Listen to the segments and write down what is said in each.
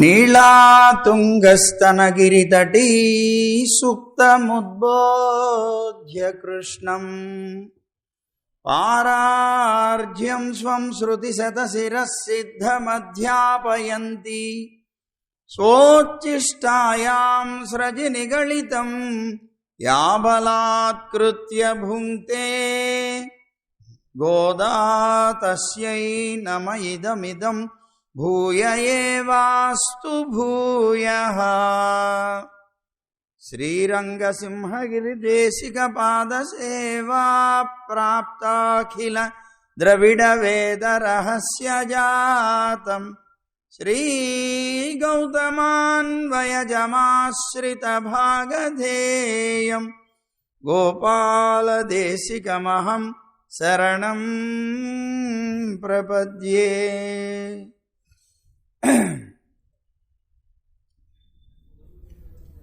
నీళాతుంగస్తనగిరితటీ సుప్తముద్బోధ్య కృష్ణం పారార్ధ్యం స్వం శృతిశతశిరసిద్ధమధ్యాపయంతి స్వోచ్ఛిష్టాయాం స్రజి నిగళితం యా బలాత్కృత్య భుంక్తే గోదా తస్యై నమ ఇదమిదం భూయ ఏవాస్తు భూయః. శ్రీరంగసింహగిరిదేశిక పాదసేవా ప్రాప్తాఖిల ద్రవిడ వేద రహస్య జాతం శ్రీ గౌతమాన్వయజమాశ్రిత భాగధేయం గోపాలదేశికమహం శరణం ప్రపద్యే.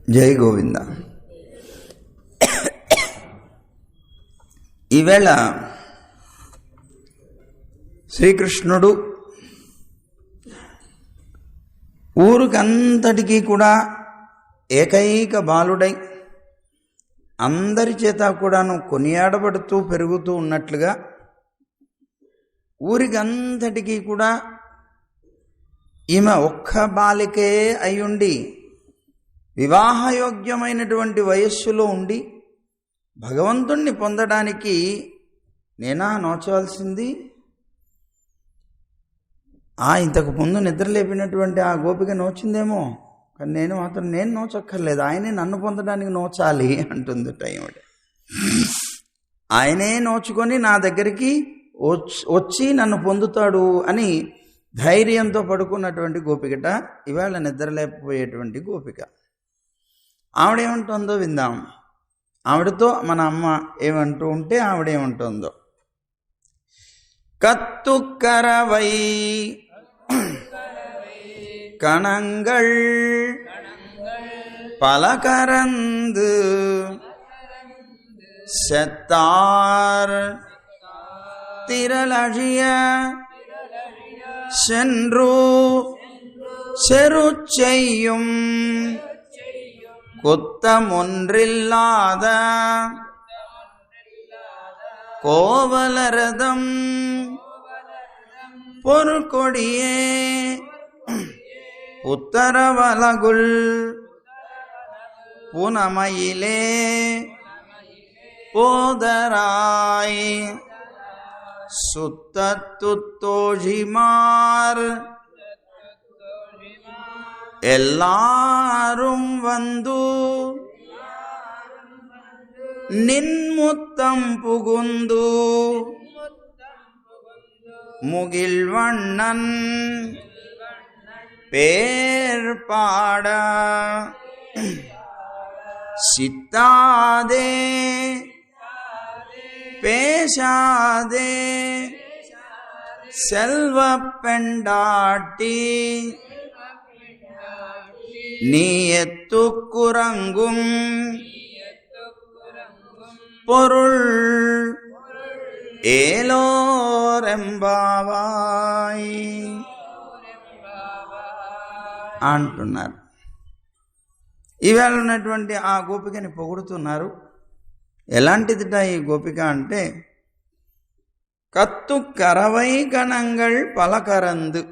జై గోవింద. ఈవేళ శ్రీకృష్ణుడు ఊరికంతటికీ కూడా ఏకైక బాలుడై అందరి చేత కూడాను కొనియాడబడుతూ పెరుగుతూ ఉన్నట్లుగా ఊరికంతటికీ కూడా ఈమె ఒక్క బాలికే అయ్యుండి వివాహయోగ్యమైనటువంటి వయస్సులో ఉండి భగవంతుణ్ణి పొందడానికి నేనా నోచవలసింది? ఇంతకు ముందు నిద్ర లేపినటువంటి ఆ గోపిక నోచిందేమో, కానీ నేను నోచక్కర్లేదు, ఆయనే నన్ను పొందడానికి నోచాలి అంటుంది టైం. ఆయనే నోచుకొని నా దగ్గరికి వచ్చి నన్ను పొందుతాడు అని ధైర్యంతో పడుకున్నటువంటి గోపికట ఇవాళ నిద్రలేకపోయేటువంటి గోపిక. ఆవిడేమంటుందో విందాం. ఆవిడతో మన అమ్మ ఏమంటూ ఉంటే ఆవిడేమంటుందో. కత్తుక్కరవై కణంగళ్ పలకరందు செத்தார் திரளழிய சென்று செருச்செய்யும் குத்தமொன்றில்லாத கோவலரதம் பொற்கொடியே உத்தரவலகுல் புனமயிலே போதராய் சுத்தத்துத்தோழிமார் எல்லாரும் வந்து நின்முத்தம் புகுந்து முகில்வண்ணன் பேர் பாட சித்தாதே பேசாதே செல்வ பெண்டாட்டி நீ எத்துக்குறங்கும் பொருள் ఏలోరెంబావాయ్ అంటున్నారు. ఈవేళ ఉన్నటువంటి ఆ గోపికని పొగుడుతున్నారు. ఎలాంటిదిట ఈ గోపిక అంటే, కత్తు కరవై కణంగళ్ పలకరందు,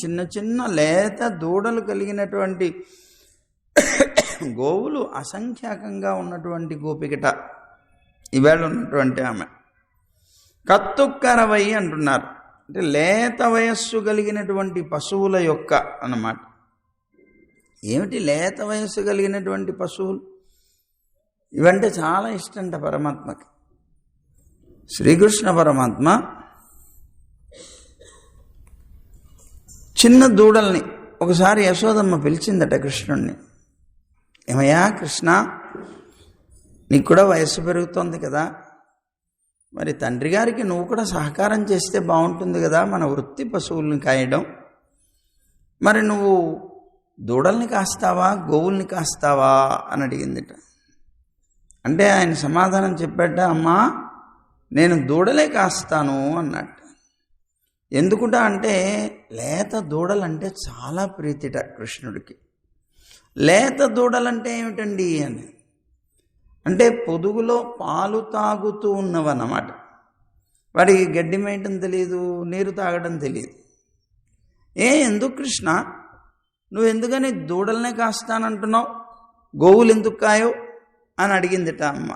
చిన్న చిన్న లేత దూడలు కలిగినటువంటి గోవులు అసంఖ్యాకంగా ఉన్నటువంటి గోపికట ఈవేళ ఉన్నటువంటి ఆమె. కత్తుక్కరవై అంటున్నారు అంటే లేత వయస్సు కలిగినటువంటి పశువుల యొక్క అన్నమాట. ఏమిటి లేత వయస్సు కలిగినటువంటి పశువులు? ఇవంటే చాలా ఇష్టంట పరమాత్మకి. శ్రీకృష్ణ పరమాత్మ చిన్న దూడల్ని ఒకసారి యశోదమ్మ పిలిచిందట కృష్ణుణ్ణి. ఏమయ్యా కృష్ణ, నీకు కూడా వయస్సు పెరుగుతోంది కదా, మరి తండ్రి గారికి నువ్వు కూడా సహకారం చేస్తే బాగుంటుంది కదా, మన వృత్తి పశువుల్ని కాయడం. మరి నువ్వు దూడల్ని కాస్తావా గోవుల్ని కాస్తావా అని అడిగిందిట. అంటే ఆయన సమాధానం చెప్పాట, అమ్మా నేను దూడలే కాస్తాను అన్నట్టు. ఎందుకుట అంటే లేత దూడలంటే చాలా ప్రీతిట కృష్ణుడికి. లేత దూడలంటే ఏమిటండి అని అంటే పొదుగులో పాలు తాగుతూ ఉన్నవన్నమాట. వాడికి గడ్డి మేయటం తెలియదు, నీరు తాగడం తెలియదు. ఎందుకు కృష్ణ నువ్వు ఎందుకని దూడలనే కాస్తానంటున్నావు, గోవులు ఎందుకు కాయో అని అడిగిందిట అమ్మ.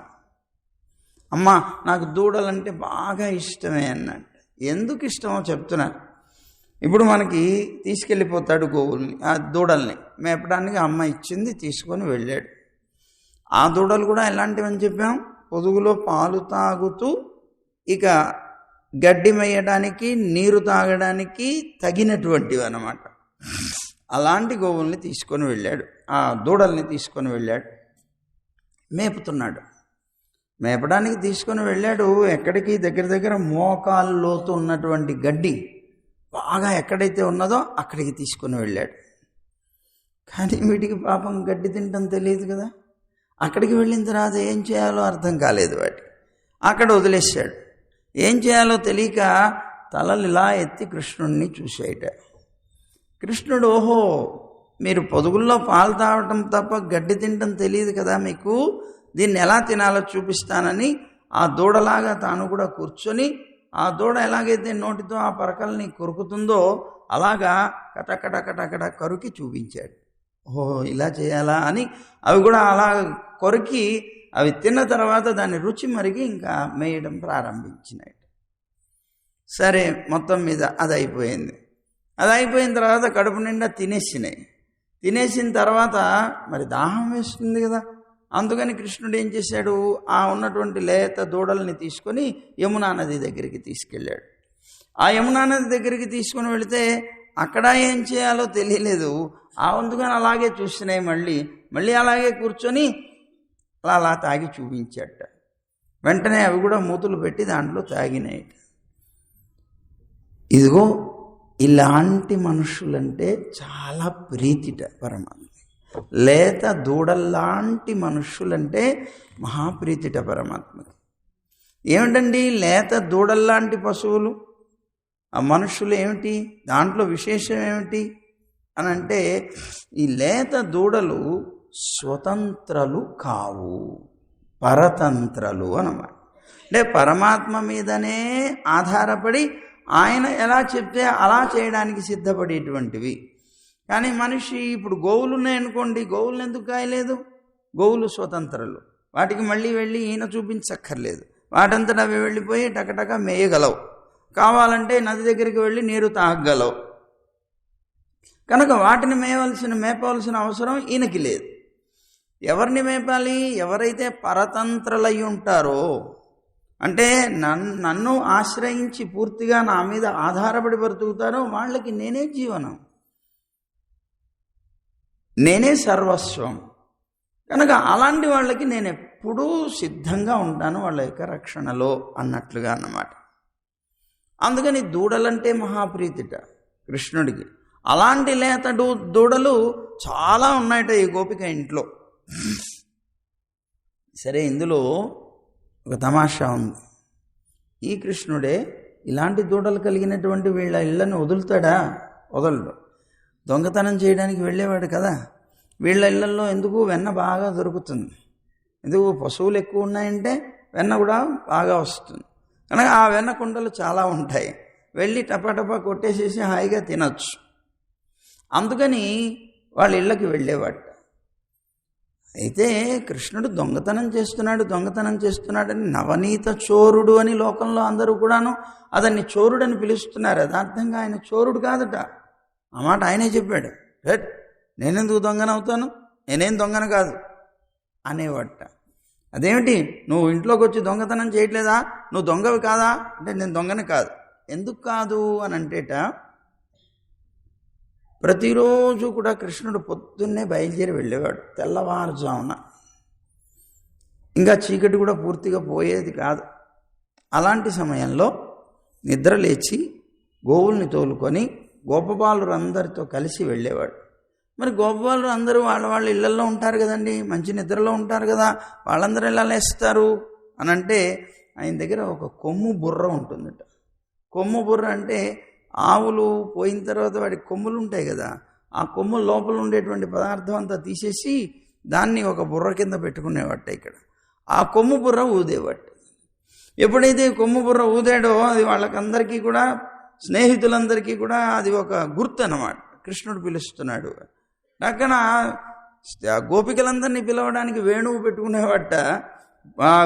అమ్మ నాకు దూడలంటే బాగా ఇష్టమే అన్నట్టు. ఎందుకు ఇష్టమో చెప్తున్నాను. ఇప్పుడు మనకి తీసుకెళ్ళిపోతాడు గోవుల్ని, ఆ దూడల్ని మేపడానికి అమ్మ ఇచ్చింది, తీసుకొని వెళ్ళాడు. ఆ దూడలు కూడా ఎలాంటివని చెప్పాం, పొదుగులో పాలు తాగుతూ ఇక గడ్డి మేయడానికి నీరు తాగడానికి తగినటువంటివి అన్నమాట. అలాంటి గోవుల్ని తీసుకొని వెళ్ళాడు, ఆ దూడల్ని తీసుకొని వెళ్ళాడు. మేపుతున్నాడు. మేపడానికి తీసుకొని వెళ్ళాడు. ఎక్కడికి? దగ్గర దగ్గర మోకాలు లోతు ఉన్నటువంటి గడ్డి బాగా ఎక్కడైతే ఉన్నదో అక్కడికి తీసుకొని వెళ్ళాడు. కానీ వీటికి పాపం గడ్డి తినటం తెలియదు కదా. అక్కడికి వెళ్ళిన తర్వాత ఏం చేయాలో అర్థం కాలేదు వాటికి. అక్కడ వదిలేశాడు. ఏం చేయాలో తెలియక తలలు ఇలా ఎత్తి కృష్ణుడిని చూసేయట. కృష్ణుడు, ఓహో మీరు పొదుగుల్లో పాలు తాగటం తప్ప గడ్డి తినటం తెలియదు కదా మీకు, దీన్ని ఎలా తినాలో చూపిస్తానని ఆ దూడలాగా తాను కూడా కూర్చొని, ఆ దూడ ఎలాగైతే నోటితో ఆ పరకల్ని కొరుకుతుందో అలాగా కటకటకటకట కొరికి చూపించాడు. ఓహో ఇలా చేయాలా అని అవి కూడా అలా కొరికి అవి తిన్న తర్వాత దాని రుచి మరిగి ఇంకా మేయడం ప్రారంభించినాయి. సరే మొత్తం మీద అది అయిపోయింది. అది అయిపోయిన తర్వాత కడుపు నిండా తినేసినాయి. తినేసిన తర్వాత మరి దాహం వేస్తుంది కదా. అందుకని కృష్ణుడు ఏం చేశాడు, ఆ ఉన్నటువంటి లేత దూడల్ని తీసుకొని యమునా నది దగ్గరికి తీసుకెళ్ళాడు. ఆ యమునా నది దగ్గరికి తీసుకొని వెళితే అక్కడ ఏం చేయాలో తెలియలేదు. ఆ అందుకని అలాగే చూస్తున్నాయి. మళ్ళీ అలాగే కూర్చొని అలా తాగి చూపించాట. వెంటనే అవి కూడా మూతులు పెట్టి దాంట్లో తాగినాయి. ఇదిగో ఇలాంటి మనుషులంటే చాలా ప్రీతిట పరమాత్మ. లేత దూడల్లాంటి మనుషులంటే మహాప్రీతిట పరమాత్మకి. ఏమిటండి లేత దూడల్లాంటి పశువులు, ఆ మనుషులు ఏమిటి, దాంట్లో విశేషం ఏమిటి అని అంటే, ఈ లేత దూడలు స్వతంత్రలు కావు, పరతంత్రలు అన్నమాట. అంటే పరమాత్మ మీదనే ఆధారపడి ఆయన ఎలా చెప్తే అలా చేయడానికి సిద్ధపడేటువంటివి. కానీ మనిషి ఇప్పుడు గోవులు ఉన్నాయనుకోండి, గోవులను ఎందుకు కాయలేదు? గోవులు స్వతంత్రలు, వాటికి మళ్ళీ వెళ్ళి ఈయన చూపించక్కర్లేదు. వాటంతటా అవి వెళ్ళిపోయి టకటక మేయగలవు. కావాలంటే నది దగ్గరికి వెళ్ళి నీరు తాగగలవు. కనుక వాటిని మేపవలసిన అవసరం ఈయనకి లేదు. ఎవరిని మేపాలి? ఎవరైతే పరతంత్రులై ఉంటారో, అంటే నన్ను ఆశ్రయించి పూర్తిగా నా మీద ఆధారపడి బ్రతుకుతారో వాళ్ళకి నేనే జీవనం, నేనే సర్వస్వం. కనుక అలాంటి వాళ్ళకి నేను ఎప్పుడూ సిద్ధంగా ఉంటాను వాళ్ళ యొక్క రక్షణలో అన్నట్లుగా అన్నమాట. అందుకని దూడలంటే మహాప్రీతిట కృష్ణుడికి. అలాంటి లేత దూడలు చాలా ఉన్నాయట ఈ గోపిక ఇంట్లో. సరే, ఇందులో ఒక తమాషా ఉంది. ఈ కృష్ణుడే ఇలాంటి దూడలు కలిగినటువంటి వీళ్ళ ఇళ్లను వదులుతాడా? వదలడు. దొంగతనం చేయడానికి వెళ్ళేవాడు కదా. వీళ్ళ ఇళ్లలో ఎందుకు వెన్న బాగా దొరుకుతుంది, ఎందుకు పశువులు ఎక్కువ ఉన్నాయంటే వెన్న కూడా బాగా వస్తుంది. కనుక ఆ వెన్న కుండలు చాలా ఉంటాయి. వెళ్ళి టపాటపా కొట్టేసేసి హాయిగా తినచ్చు. అందుకని వాళ్ళ ఇళ్ళకి వెళ్ళేవాడు. అయితే కృష్ణుడు దొంగతనం చేస్తున్నాడని నవనీత చోరుడు అని లోకంలో అందరూ కూడాను అతన్ని చోరుడని పిలుస్తున్నారు. యథార్థంగా ఆయన చోరుడు కాదట. ఆ మాట ఆయనే చెప్పాడు. నేనెందుకు దొంగనవుతాను, నేనేం దొంగన కాదు అనేవాట. అదేమిటి, నువ్వు ఇంట్లోకి వచ్చి దొంగతనం చేయట్లేదా, నువ్వు దొంగవి కాదా అంటే, నేను దొంగని కాదు. ఎందుకు కాదు అని అంటేట, ప్రతిరోజు కూడా కృష్ణుడు పొద్దున్నే బయలుదేరి వెళ్ళేవాడు తెల్లవారుజామున. ఇంకా చీకటి కూడా పూర్తిగా పోయేది కాదు. అలాంటి సమయంలో నిద్ర లేచి గోవుల్ని తోలుకొని గోపబాలురందరితో కలిసి వెళ్ళేవాడు. మరి గోపబాలు అందరూ వాళ్ళ ఇళ్లలో ఉంటారు కదండి, మంచి నిద్రలో ఉంటారు కదా, వాళ్ళందరూ ఎలా లేస్తారు అని అంటే, ఆయన దగ్గర ఒక కొమ్ము బుర్ర ఉంటుందట. కొమ్ము బుర్ర అంటే ఆవులు పోయిన తర్వాత వాడి కొమ్ములు ఉంటాయి కదా, ఆ కొమ్ముల లోపల ఉండేటువంటి పదార్థం అంతా తీసేసి దాన్ని ఒక బుర్ర కింద పెట్టుకునేవాట. ఇక్కడ ఆ కొమ్ము బుర్ర ఊదేవాట. ఎప్పుడైతే కొమ్ము బుర్ర ఊదాడో అది వాళ్ళకందరికీ కూడా, స్నేహితులందరికీ కూడా అది ఒక గుర్తు అన్నమాట. కృష్ణుడు పిలుస్తున్నాడు. పక్కన గోపికలందరినీ పిలవడానికి వేణువు పెట్టుకునేవాట,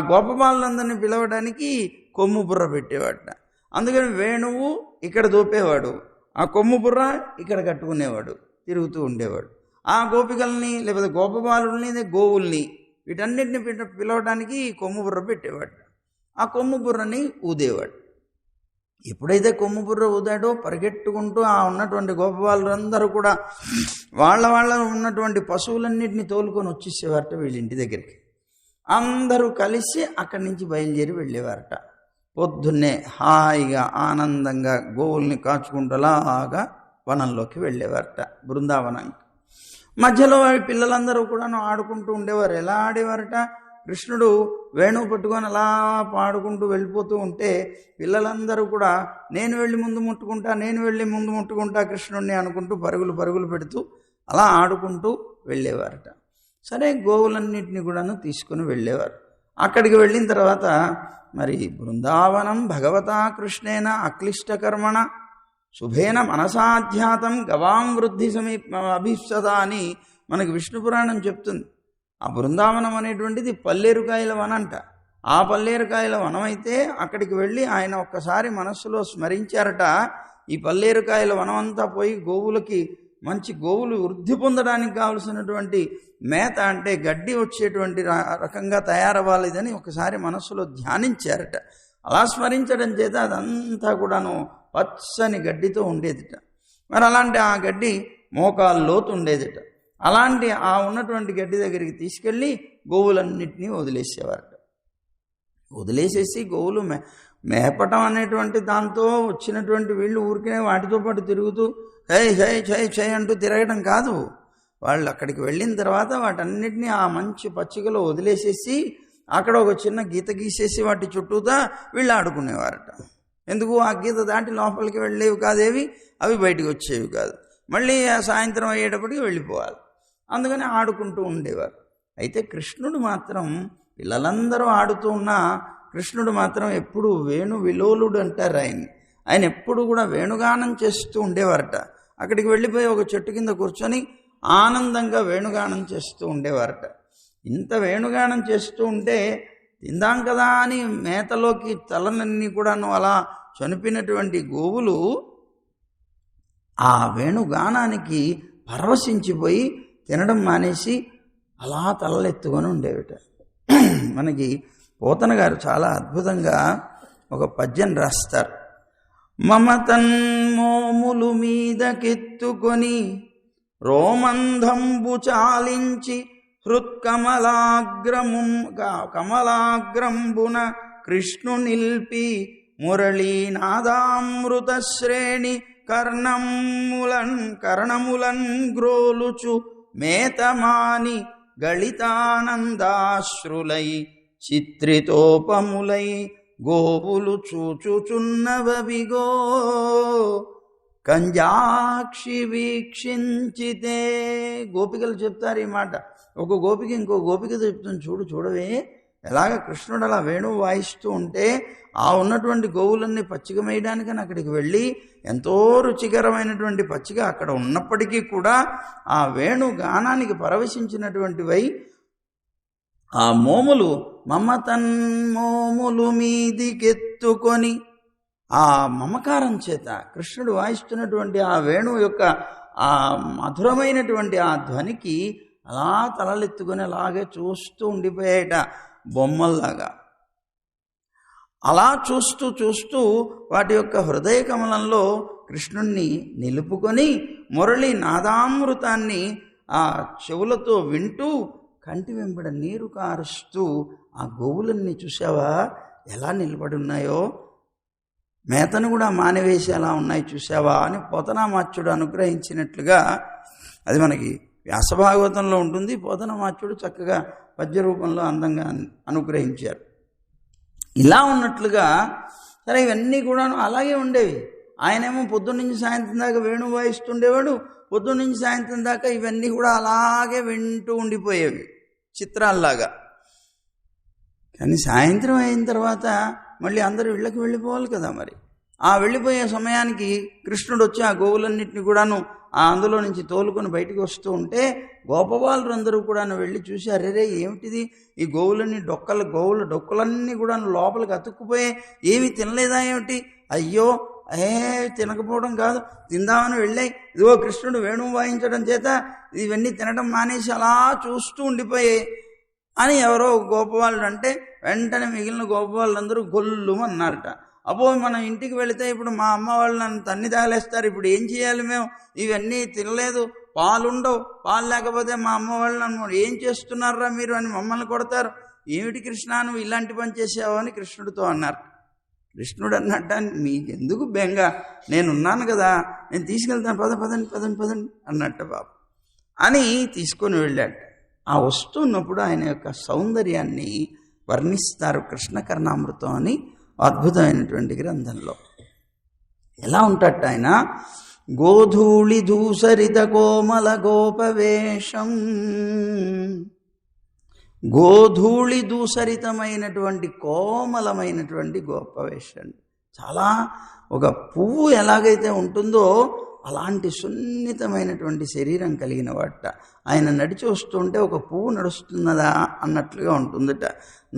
గోపబాలందరినీ పిలవడానికి కొమ్ము బుర్ర పెట్టేవాట. అందుకని వేణువు ఇక్కడ దోపేవాడు, ఆ కొమ్ము బుర్ర ఇక్కడ కట్టుకునేవాడు, తిరుగుతూ ఉండేవాడు. ఆ గోపికల్ని లేకపోతే గోపబాలుల్ని గోవుల్ని వీటన్నిటిని పిలవడానికి కొమ్ము బుర్ర పెట్టేవాడు. ఆ కొమ్ము బుర్రని ఊదేవాడు. ఎప్పుడైతే కొమ్ము బుర్ర ఊదాడో పరిగెట్టుకుంటూ ఆ ఉన్నటువంటి గోపబాలులందరూ కూడా వాళ్ళ ఉన్నటువంటి పశువులన్నింటినీ తోలుకొని వచ్చేసేవారట వీళ్ళ ఇంటి దగ్గరికి. అందరూ కలిసి అక్కడి నుంచి బయలుదేరి వెళ్ళేవారట. పొద్దున్నే హాయిగా ఆనందంగా గోవుల్ని కాచుకుంటూలాగా వనంలోకి వెళ్ళేవారట, బృందావనానికి. మధ్యలో పిల్లలందరూ కూడా ఆడుకుంటూ ఉండేవారు. ఎలా ఆడేవారట? కృష్ణుడు వేణువు పట్టుకొని అలా పాడుకుంటూ వెళ్ళిపోతూ ఉంటే పిల్లలందరూ కూడా నేను వెళ్ళి ముందు ముట్టుకుంటా కృష్ణుడిని అనుకుంటూ పరుగులు పెడుతూ అలా ఆడుకుంటూ వెళ్ళేవారట. సరే, గోవులన్నింటినీ కూడాను తీసుకుని వెళ్ళేవారు. అక్కడికి వెళ్ళిన తర్వాత మరి బృందావనం భగవతా కృష్ణేన అక్లిష్టకర్మణ శుభేన మనసాధ్యాతం గవాం వృద్ధి అభిప్సత అని మనకి విష్ణు పురాణం చెప్తుంది. ఆ బృందావనం అనేటువంటిది పల్లేరుకాయల వనంట. ఆ పల్లేరుకాయల వనం అయితే అక్కడికి వెళ్ళి ఆయన ఒక్కసారి మనస్సులో స్మరించారట, ఈ పల్లేరుకాయల వనం అంతా పోయి గోవులకి మంచి గోవులు వృద్ధి పొందడానికి కావలసినటువంటి మేత అంటే గడ్డి వచ్చేటువంటి రకంగా తయారవ్వాలిదని ఒకసారి మనస్సులో ధ్యానించారట. అలా స్మరించడం చేత అదంతా కూడాను పచ్చని గడ్డితో ఉండేదిట. మరి అలాంటి ఆ గడ్డి మోకాలు లోతు ఉండేదిట. అలాంటి ఆ ఉన్నటువంటి గడ్డి దగ్గరికి తీసుకెళ్ళి గోవులన్నింటినీ వదిలేసేవారట. వదిలేసేసి గోవులు మేపటం అనేటువంటి దాంతో వచ్చినటువంటి వీళ్ళు ఊరికే వాటితో పాటు తిరుగుతూ చై అంటూ తిరగడం కాదు. వాళ్ళు అక్కడికి వెళ్ళిన తర్వాత వాటన్నిటినీ ఆ మంచి పచ్చికలో వదిలేసేసి అక్కడ ఒక చిన్న గీత గీసేసి వాటి చుట్టూతా వీళ్ళు ఆడుకునేవారట. ఎందుకు? ఆ గీత దాటి లోపలికి వెళ్ళేవి కాదేవి, అవి బయటికి వచ్చేవి కాదు. మళ్ళీ సాయంత్రం అయ్యేటప్పటికి వెళ్ళిపోవాలి. అందుకని ఆడుకుంటూ ఉండేవారు. అయితే కృష్ణుడు మాత్రం, పిల్లలందరూ ఆడుతూ ఉన్నా కృష్ణుడు మాత్రం ఎప్పుడు వేణు విలోలుడు అంటారు ఆయన ఎప్పుడు కూడా వేణుగానం చేస్తూ ఉండేవారట. అక్కడికి వెళ్ళిపోయి ఒక చెట్టు కింద కూర్చొని ఆనందంగా వేణుగానం చేస్తూ ఉండేవారట. ఇంత వేణుగానం చేస్తూ ఉంటే తిందాం కదా అని మేతలోకి తలనన్నీ కూడాను అలా చనిపోయినటువంటి గోవులు ఆ వేణుగానానికి పరవశించిపోయి తినడం మానేసి అలా తలలెత్తుకొని ఉండేవిట. మనకి పోతన గారు చాలా అద్భుతంగా ఒక పద్యం రాస్తారు. మమతన్మోములు మీదకెత్తుకొని రోమంధంబు చాలించి కమలాగ్రంబున కృష్ణు నిల్పి మురళీనాదామృత శ్రేణి కర్ణములన్ గ్రోలుచు మేతమాని గళితానందాశ్రులై చిత్రితోపములై గోవులు చూచుచున్నవిగో కంజాక్షి వీక్షించితే. గోపికలు చెప్తారు ఈ మాట. ఒక గోపిక ఇంకో గోపిక చెప్తుంది, చూడవే ఎలాగ కృష్ణుడు అలా వేణువు వాయిస్తూ ఉంటే ఆ ఉన్నటువంటి గోవులన్నీ పచ్చిక మేయడానికని అక్కడికి వెళ్ళి ఎంతో రుచికరమైనటువంటి పచ్చిక అక్కడ ఉన్నప్పటికీ కూడా ఆ వేణు గానానికి పరవశించినటువంటివై ఆ మోములు మమతన్మోములు మీదికెత్తుకొని ఆ మమకారం చేత కృష్ణుడు వాయిస్తున్నటువంటి ఆ వేణువు యొక్క ఆ మధురమైనటువంటి ఆ ధ్వనికి అలా తలలెత్తుకొని అలాగే చూస్తూ ఉండిపోయాట బొమ్మల్లాగా. అలా చూస్తూ వాటి యొక్క హృదయ కమలంలో కృష్ణుణ్ణి నిలుపుకొని మురళి నాదామృతాన్ని ఆ చెవులతో వింటూ కంటి వెంబడ నీరు కారుస్తూ ఆ గోవులన్నీ చూసావా ఎలా నిలబడి ఉన్నాయో, మేతను కూడా మానవేసి అలా ఉన్నాయి చూసావా అని పోతనామాచ్యుడు అనుగ్రహించినట్లుగా అది మనకి వ్యాసభాగవతంలో ఉంటుంది. పోతనామాచ్యుడు చక్కగా పద్య రూపంలో అందంగా అనుగ్రహించారు. ఇలా ఉన్నట్లుగా సరే ఇవన్నీ కూడా అలాగే ఉండేవి. ఆయనేమో పొద్దున్న నుంచి సాయంత్రం దాకా వేణువు వాయిస్తుండేవాడు. పొద్దున్న నుంచి సాయంత్రం దాకా ఇవన్నీ కూడా అలాగే వింటూ ఉండిపోయేవి చిత్రాల్లాగా. కానీ సాయంత్రం అయిన తర్వాత మళ్ళీ అందరూ ఇళ్ళకి వెళ్ళిపోవాలి కదా. మరి ఆ వెళ్ళిపోయే సమయానికి కృష్ణుడు వచ్చి ఆ గోవులన్నింటినీ కూడాను అందులో నుంచి తోలుకొని బయటికి వస్తూ ఉంటే గోపబాలురు అందరూ కూడా వెళ్ళి చూసి, అరేరే ఏమిటిది, ఈ గోవులన్నీ గోవుల డొక్కలన్నీ కూడా లోపలికి అతుక్కుపోయి ఏమీ తినలేదా ఏమిటి, అయ్యో తినకపోవడం కాదు, తిందామని వెళ్ళాయి, ఇదిగో కృష్ణుడు వేణువు వాయించడం చేత ఇవన్నీ తినడం మానేసి అలా చూస్తూ ఉండిపోయాయి అని ఎవరో గోపబాలుడు అంటే వెంటనే మిగిలిన గోపబాలులందరూ గొల్లుమన్నారట. అబ్బో మనం ఇంటికి వెళితే ఇప్పుడు మా అమ్మ వాళ్ళు నన్ను తన్ని తాగలేస్తారు, ఇప్పుడు ఏం చేయాలి, మేము ఇవన్నీ తినలేదు, పాలుండవు, పాలు లేకపోతే మా అమ్మ వాళ్ళు నన్ను ఏం చేస్తున్నారా మీరు అని మమ్మల్ని కొడతారు, ఏమిటి కృష్ణ నువ్వు ఇలాంటి పని చేసావు అని కృష్ణుడితో అన్నారు. కృష్ణుడు అన్నట్ట, మీకెందుకు బెంగ, నేనున్నాను కదా, నేను తీసుకెళ్తాను, పదండి అన్నట్ట బాబు అని తీసుకొని వెళ్ళాడు. ఆ వస్తున్నప్పుడు ఆయన యొక్క సౌందర్యాన్ని వర్ణిస్తారు కృష్ణ కర్ణామృతం అని అద్భుతమైనటువంటి గ్రంథంలో. ఎలా ఉంటాట ఆయన, గోధూళి ధూసరిత కోమల గోపవేషం, గోధూళి దూసరితమైనటువంటి కోమలమైనటువంటి గోపవేషం. చాలా ఒక పువ్వు ఎలాగైతే ఉంటుందో అలాంటి సున్నితమైనటువంటి శరీరం కలిగిన వాట. ఆయన నడిచి వస్తుంటే ఒక పువ్వు నడుస్తున్నదా అన్నట్లుగా ఉంటుందట.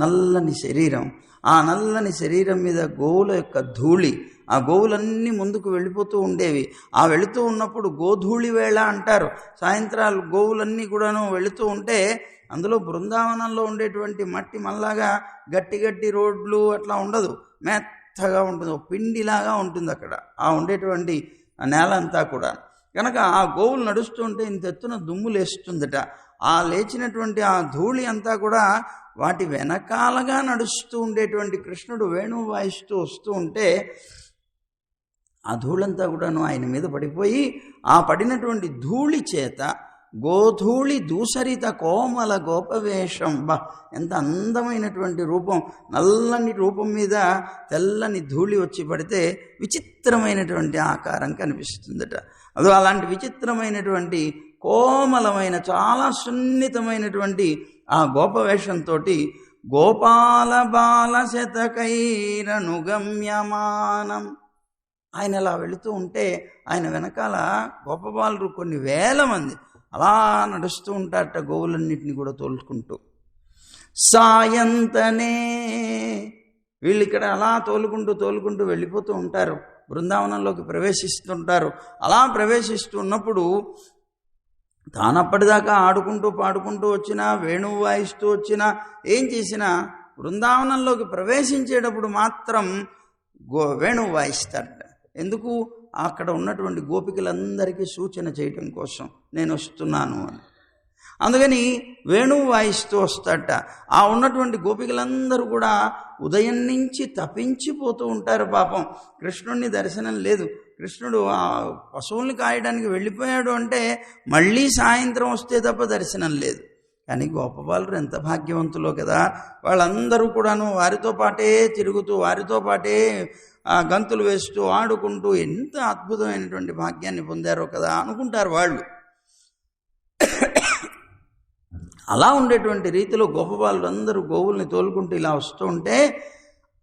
నల్లని శరీరం, ఆ నల్లని శరీరం మీద గోవుల యొక్క ధూళి, ఆ గోవులన్నీ ముందుకు వెళ్ళిపోతూ ఉండేవి. ఆ వెళుతూ ఉన్నప్పుడు గోధూళి వేళ అంటారు. సాయంత్రాలు గోవులన్నీ కూడాను వెళుతూ ఉంటే అందులో బృందావనంలో ఉండేటువంటి మట్టి మనలాగా గట్టి రోడ్లు అట్లా ఉండదు, మెత్తగా ఉంటుంది, ఒక పిండిలాగా ఉంటుంది అక్కడ ఆ ఉండేటువంటి నేల అంతా కూడా. కనుక ఆ గోవులు నడుస్తుంటే ఇంత ఎత్తున దుమ్ము లేస్తుందట. ఆ లేచినటువంటి ఆ ధూళి అంతా కూడా వాటి వెనకాలగా నడుస్తూ ఉండేటువంటి కృష్ణుడు వేణువు వాయిస్తూ వస్తూ ఉంటే ఆ ధూళంతా కూడాను ఆయన మీద పడిపోయి ఆ పడినటువంటి ధూళి చేత గోధూళి దూసరిత కోమల గోపవేషం, ఎంత అందమైనటువంటి రూపం, నల్లని రూపం మీద తెల్లని ధూళి వచ్చి పడితే విచిత్రమైనటువంటి ఆకారం కనిపిస్తుందట. అదో అలాంటి విచిత్రమైనటువంటి కోమలమైన చాలా సున్నితమైనటువంటి ఆ గోపవేషంతో గోపాల బాల శతకైరనుగమ్యమానం, ఆయన అలా వెళుతూ ఉంటే ఆయన వెనకాల గోపబాలురు కొన్ని వేల మంది అలా నడుస్తూ ఉంటారట, గోవులన్నింటినీ కూడా తోలుకుంటూ. సాయంతనే వీళ్ళు ఇక్కడ అలా తోలుకుంటూ వెళ్ళిపోతూ ఉంటారు, బృందావనంలోకి ప్రవేశిస్తుంటారు. అలా ప్రవేశిస్తున్నప్పుడు తానప్పటిదాకా ఆడుకుంటూ పాడుకుంటూ వచ్చినా, వేణువు వాయిస్తూ వచ్చినా, ఏం చేసినా బృందావనంలోకి ప్రవేశించేటప్పుడు మాత్రం వేణువు వాయిస్తారట. ఎందుకు? అక్కడ ఉన్నటువంటి గోపికలందరికీ సూచన చేయటం కోసం, నేను వస్తున్నాను అని. అందుకని వేణువు వాయిస్తూ వస్తాడట. ఆ ఉన్నటువంటి గోపికలందరూ కూడా ఉదయం నుంచి తపించిపోతూ ఉంటారు. పాపం కృష్ణుడిని దర్శనం లేదు. కృష్ణుడు ఆ పశువుల్ని కాయడానికి వెళ్ళిపోయాడు అంటే మళ్ళీ సాయంత్రం వస్తే తప్ప దర్శనం లేదు. కానీ గోపబాలురు ఎంత భాగ్యవంతులో కదా, వాళ్ళందరూ కూడాను వారితో పాటే తిరుగుతూ, వారితో పాటే గంతులు వేస్తూ ఆడుకుంటూ ఎంత అద్భుతమైనటువంటి భాగ్యాన్ని పొందారో కదా అనుకుంటారు వాళ్ళు. అలా ఉండేటువంటి రీతిలో గోపబాలురు అందరూ గోవుల్ని తోలుకుంటూ ఇలా వస్తూ ఉంటే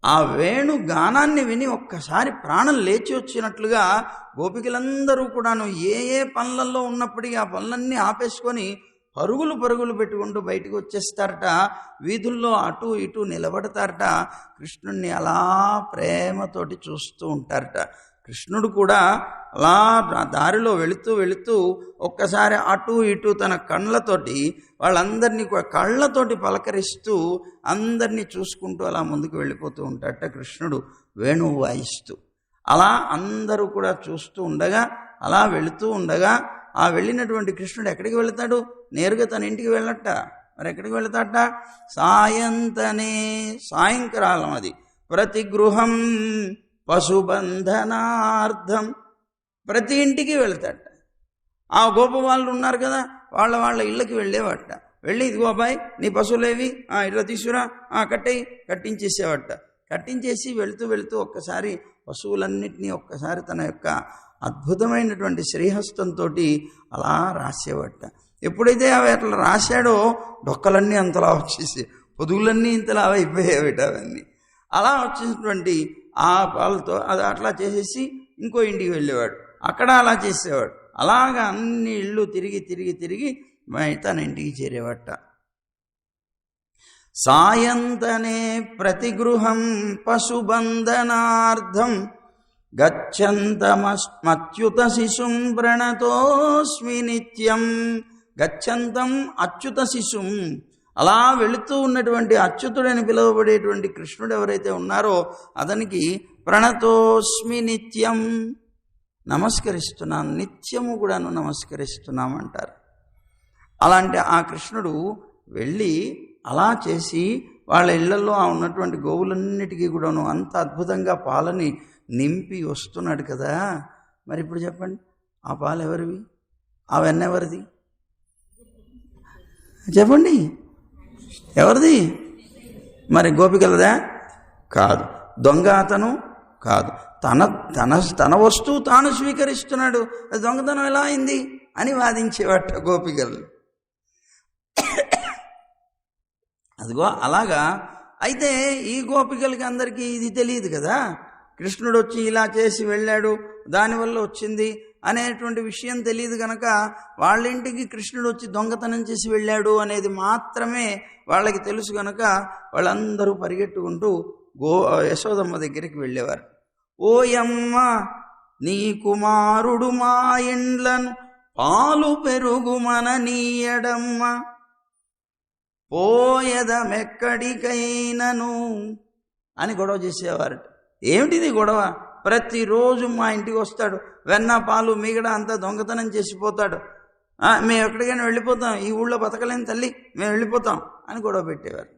ఆ వేణు గానాన్ని విని ఒక్కసారి ప్రాణం లేచి వచ్చినట్లుగా గోపికలందరూ కూడాను ఏ పనులలో ఉన్నప్పటికీ ఆ పనులన్నీ ఆపేసుకొని పరుగులు పెట్టుకుంటూ బయటకు వచ్చేస్తారట. వీధుల్లో అటు ఇటు నిలబడతారట. కృష్ణుణ్ణి అలా ప్రేమతోటి చూస్తూ ఉంటారట. కృష్ణుడు కూడా అలా దారిలో వెళుతూ ఒక్కసారి అటు ఇటు తన కళ్ళతోటి వాళ్ళందరినీ కళ్ళతోటి పలకరిస్తూ అందరినీ చూసుకుంటూ అలా ముందుకు వెళ్ళిపోతూ ఉంటారట కృష్ణుడు వేణువు వాయిస్తూ. అలా అందరూ కూడా చూస్తూ ఉండగా, అలా వెళుతూ ఉండగా ఆ వెళ్ళినటువంటి కృష్ణుడు ఎక్కడికి వెళతాడు? నేరుగా తన ఇంటికి వెళ్ళట. మరి ఎక్కడికి వెళతాట? సాయంతనే, సాయంకాలం అది. ప్రతి గృహం పశుబంధనార్థం, ప్రతి ఇంటికి వెళతాట. ఆ గోపబాలురు ఉన్నారు కదా, వాళ్ళ ఇళ్ళకి వెళ్ళేవాట. వెళ్ళి ఇదిగో అబ్బాయి నీ పశువులేవి, ఇట్లా తీసుకురా, కట్టేయి, కట్టించేసేవాట. కట్టించేసి వెళుతూ వెళుతూ ఒక్కసారి పశువులన్నిటినీ ఒక్కసారి తన యొక్క అద్భుతమైనటువంటి శ్రీహస్తంతో అలా రాసేవట. ఎప్పుడైతే అవి అట్లా రాశాడో డొక్కలన్నీ అంతలా వచ్చేసి పొదుగులన్నీ ఇంతలా అయిపోయేవిట. అవన్నీ అలా వచ్చేసినటువంటి ఆ పాలతో అది అట్లా చేసేసి ఇంకో ఇంటికి వెళ్ళేవాడు, అక్కడ అలా చేసేవాడు. అలాగా అన్ని ఇళ్ళు తిరిగి తిరిగి తిరిగి తన ఇంటికి చేరేవాట. సాయంతనే ప్రతిగృహం పశుబంధనార్థం గచ్చంతమచ్యుత శిశుం ప్రణతోస్మి నిత్యం. గచ్చంతం అచ్యుత శిశుం, అలా వెళుతూ ఉన్నటువంటి అచ్యుతుడని పిలువబడేటువంటి కృష్ణుడు ఎవరైతే ఉన్నారో అతనికి ప్రణతోస్మి నిత్యం, నమస్కరిస్తున్నాను, నిత్యము కూడాను నమస్కరిస్తున్నామంటారు. అలాంటి ఆ కృష్ణుడు వెళ్ళి అలా చేసి వాళ్ళ ఇళ్లలో ఉన్నటువంటి గోవులన్నిటికీ కూడాను అంత అద్భుతంగా పాలని నింపి వస్తున్నాడు కదా. మరి ఇప్పుడు చెప్పండి, ఆ పాలు ఎవరివి? ఆ వెన్న ఎవరిది? చెప్పండి, ఎవరిది? మరి గోపికలదా? కాదు. దొంగ అతను కాదు. తన తన తన వస్తువు తాను స్వీకరిస్తున్నాడు, అది దొంగతనం ఎలా అయింది అని వాదించేవాట గోపికలు. అదిగో అలాగా. అయితే ఈ గోపికలకి అందరికీ ఇది తెలియదు కదా, కృష్ణుడు వచ్చి ఇలా చేసి వెళ్ళాడు దానివల్ల వచ్చింది అనేటువంటి విషయం తెలియదు కనుక వాళ్ళ ఇంటికి కృష్ణుడు వచ్చి దొంగతనం చేసి వెళ్ళాడు అనేది మాత్రమే వాళ్ళకి తెలుసు కనుక వాళ్ళందరూ పరిగెట్టుకుంటూ యశోదమ్మ దగ్గరికి వెళ్ళేవారు. ఓయమ్మ, నీ కుమారుడు మా ఇండ్లను పాలు పెరుగుమన నీయడమ్మ, పోయదమెక్కడికైనను అని గొడవ చేసేవారు. ఏమిటిది గొడవ? ప్రతిరోజు మా ఇంటికి వస్తాడు, వెన్న పాలు మిగడ అంతా దొంగతనం చేసిపోతాడు, మేము ఎక్కడికైనా వెళ్ళిపోతాం, ఈ ఊళ్ళో బతకలేని తల్లి, మేము వెళ్ళిపోతాం అని గొడవ పెట్టేవారు.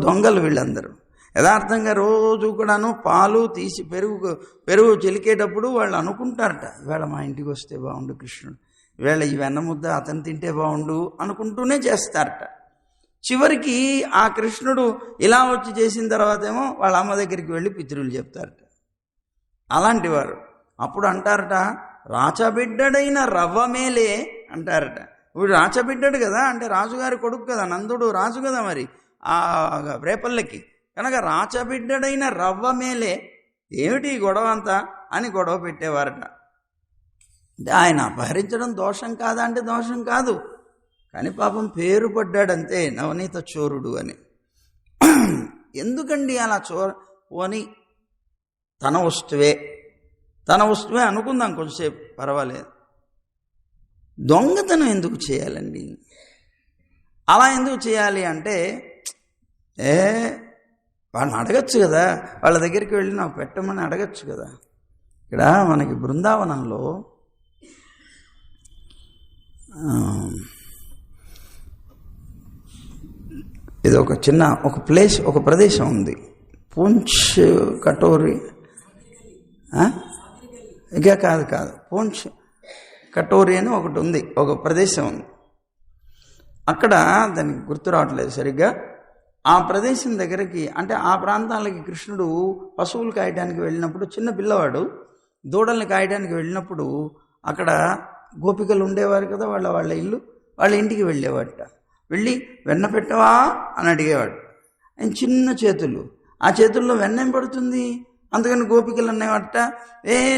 దొంగలు వీళ్ళందరూ యథార్థంగా రోజు కూడాను పాలు తీసి పెరుగు చిలికేటప్పుడు వాళ్ళు అనుకుంటారట, ఇవాళ మా ఇంటికి వస్తే బాగుండు కృష్ణుడు, ఇవాళ ఈ వెన్న ముద్ద అతను తింటే బాగుండు అనుకుంటూనే చేస్తారట. చివరికి ఆ కృష్ణుడు ఇలా వచ్చి చేసిన తర్వాత ఏమో వాళ్ళ అమ్మ దగ్గరికి వెళ్ళి పితృలు చెప్తారట. అలాంటి వారు అప్పుడు అంటారట, రాచబిడ్డడైన రవ్వమేలే అంటారట. ఇప్పుడు రాచబిడ్డడు కదా, అంటే రాజుగారి కొడుకు కదా, నందుడు రాజు కదా మరి ఆ రేపల్లెకి, కనుక రాచబిడ్డడైన రవ్వమేలే, ఏమిటి గొడవ అంతా అని గొడవ పెట్టేవారట. అంటే ఆయన అపహరించడం దోషం కాదా అంటే దోషం కాదు, కానీ పాపం పేరు పడ్డాడంతే నవనీత చోరుడు అని. ఎందుకండి అలా పోని తన వస్తువే అనుకుందాం కొంచెంసేపు, పర్వాలేదు. దొంగతనం ఎందుకు చేయాలండి? అలా ఎందుకు చేయాలి అంటే వాళ్ళని అడగచ్చు కదా, వాళ్ళ దగ్గరికి వెళ్ళి నాకు పెట్టమని అడగచ్చు కదా. ఇక్కడ మనకి బృందావనంలో ఇది ఒక ప్లేస్, ఒక ప్రదేశం ఉంది, పూంచ్ కటోరి, ఇక కాదు పూంచ్ కటోరి అని ఒకటి ఉంది, ఒక ప్రదేశం ఉంది. అక్కడ దానికి గుర్తు రావట్లేదు సరిగ్గా. ఆ ప్రదేశం దగ్గరికి, అంటే ఆ ప్రాంతాలకి కృష్ణుడు పశువులు కాయడానికి వెళ్ళినప్పుడు, చిన్న పిల్లవాడు దూడల్ని కాయడానికి వెళ్ళినప్పుడు అక్కడ గోపికలు ఉండేవారు కదా, వాళ్ళ ఇల్లు, వాళ్ళ ఇంటికి వెళ్ళేవాట. వెళ్ళి వెన్న పెట్టవా అని అడిగేవాడు. ఆయన చిన్న చేతులు, ఆ చేతుల్లో వెన్న ఏం పడుతుంది, అందుకని గోపికలు అనేవాట,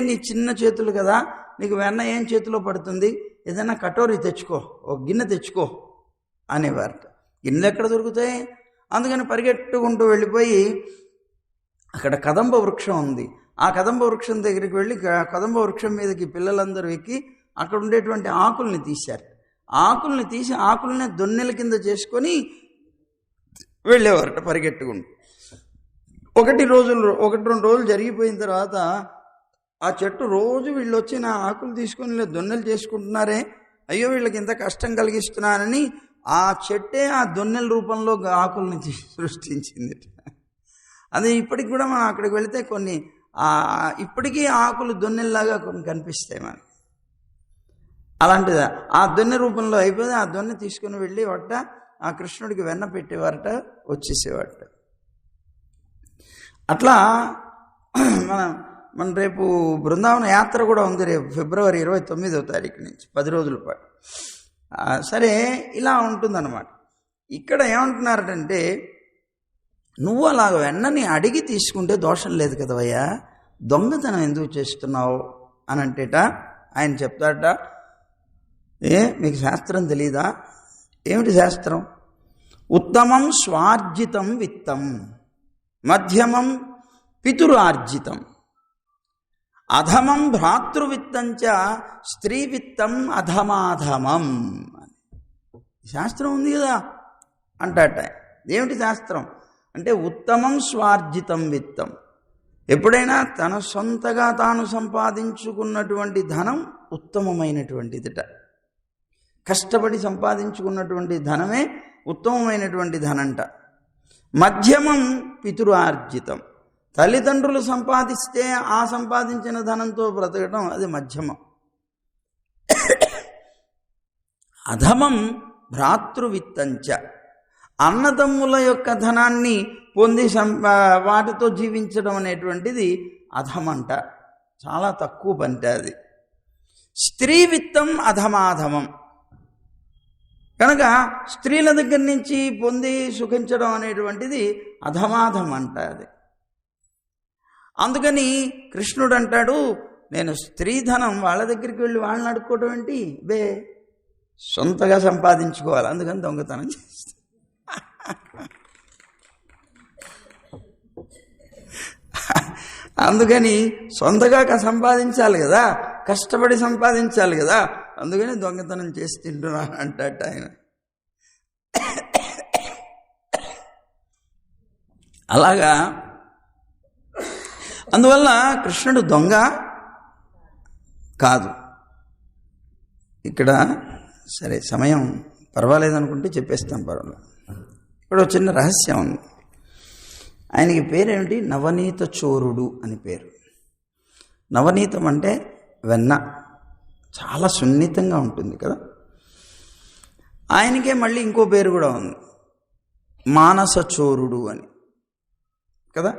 నీ చిన్న చేతులు కదా, నీకు వెన్న ఏం చేతిలో పడుతుంది, ఏదైనా కటోరీ తెచ్చుకో, ఒక గిన్నె తెచ్చుకో అనేవారట. గిన్నెలు ఎక్కడ దొరుకుతాయి? అందుకని పరిగెట్టుకుంటూ వెళ్ళిపోయి అక్కడ కదంబ వృక్షం ఉంది, ఆ కదంబ వృక్షం దగ్గరికి వెళ్ళి కదంబ వృక్షం మీదకి పిల్లలందరూ ఎక్కి అక్కడ ఉండేటువంటి ఆకుల్ని తీశారు. ఆకుల్ని తీసి ఆకుల్ని దొన్నెల కింద చేసుకొని వెళ్ళేవారట పరిగెట్టుకుంటూ. 1-2 రోజులు జరిగిపోయిన తర్వాత ఆ చెట్టు రోజు వీళ్ళు వచ్చి నా ఆకులు తీసుకొని దొన్నెలు చేసుకుంటున్నారే, అయ్యో వీళ్ళకి ఇంత కష్టం కలిగిస్తున్నానని ఆ చెట్టే ఆ దొన్నెల రూపంలో ఆకుల్ని సృష్టించింది. అది ఇప్పటికి కూడా మనం అక్కడికి వెళితే కొన్ని ఇప్పటికీ ఆకులు దొన్నెల్లాగా కొన్ని కనిపిస్తాయి మనకి. అలాంటిదా ఆ దొన్నె రూపంలో అయిపోయింది. ఆ దొన్నె తీసుకుని వెళ్ళి ఆ కృష్ణుడికి వెన్న పెట్టేవారట, వచ్చేసేవారట. అట్లా మన రేపు బృందావన యాత్ర కూడా ఉంది, రేపు ఫిబ్రవరి 29వ తారీఖు నుంచి 10 రోజుల పాటు. సరే, ఇలా ఉంటుందన్నమాట. ఇక్కడ ఏమంటున్నారంటే, నువ్వు అలాగ వెన్నని అడిగి తీసుకుంటే దోషం లేదు కదవయ్యా, దొంగతనం ఎందుకు చేస్తున్నావు అని అంటేట ఆయన చెప్తాడట, మీకు శాస్త్రం తెలీదా? ఏమిటి శాస్త్రం? ఉత్తమం స్వార్జితం విత్తం, మధ్యమం పితురార్జితం, అధమం భ్రాతృవిత్తంచ స్త్రీ విత్తం అధమాధమం. శాస్త్రం ఉంది కదా అంటాట. ఏమిటి శాస్త్రం అంటే, ఉత్తమం స్వార్జితం విత్తం, ఎప్పుడైనా తన సొంతగా తాను సంపాదించుకున్నటువంటి ధనం ఉత్తమమైనటువంటిదిట. కష్టపడి సంపాదించుకున్నటువంటి ధనమే ఉత్తమమైనటువంటి ధనంట. మధ్యమం పితురార్జితం, తల్లిదండ్రులు సంపాదిస్తే ఆ సంపాదించిన ధనంతో బ్రతకడం అది మధ్యమం. అధమం భ్రాతృవిత్తంచ, అన్నదమ్ముల యొక్క ధనాన్ని పొంది వాటితో జీవించడం అనేటువంటిది అధమంట, చాలా తక్కువ పంట అది. స్త్రీ విత్తం అధమాధమం, కనుక స్త్రీల దగ్గర నుంచి పొంది సుఖించడం అనేటువంటిది అధమాధం అంట అది. అందుకని కృష్ణుడు అంటాడు, నేను స్త్రీధనం వాళ్ళ దగ్గరికి వెళ్ళి వాళ్ళని అడుక్కోవడం ఏంటి బే, సొంతగా సంపాదించుకోవాలి, అందుకని దొంగతనం చేస్తా. అందుకని సొంతగా సంపాదించాలి కదా, కష్టపడి సంపాదించాలి కదా, అందుకని దొంగతనం చేసి తింటున్నా అంటాట ఆయన. అలాగా, అందువల్ల కృష్ణుడు దొంగ కాదు. ఇక్కడ సరే సమయం పర్వాలేదనుకుంటే చెప్పేస్తాం, పర్వాలేదు. ఇక్కడ చిన్న రహస్యం ఉంది. ఆయనకి పేరేమిటి? నవనీత చోరుడు అని పేరు. నవనీతం అంటే వెన్న, చాలా సున్నితంగా ఉంటుంది కదా. ఆయనకే మళ్ళీ ఇంకో పేరు కూడా ఉంది, మానస చోరుడు అని కదా.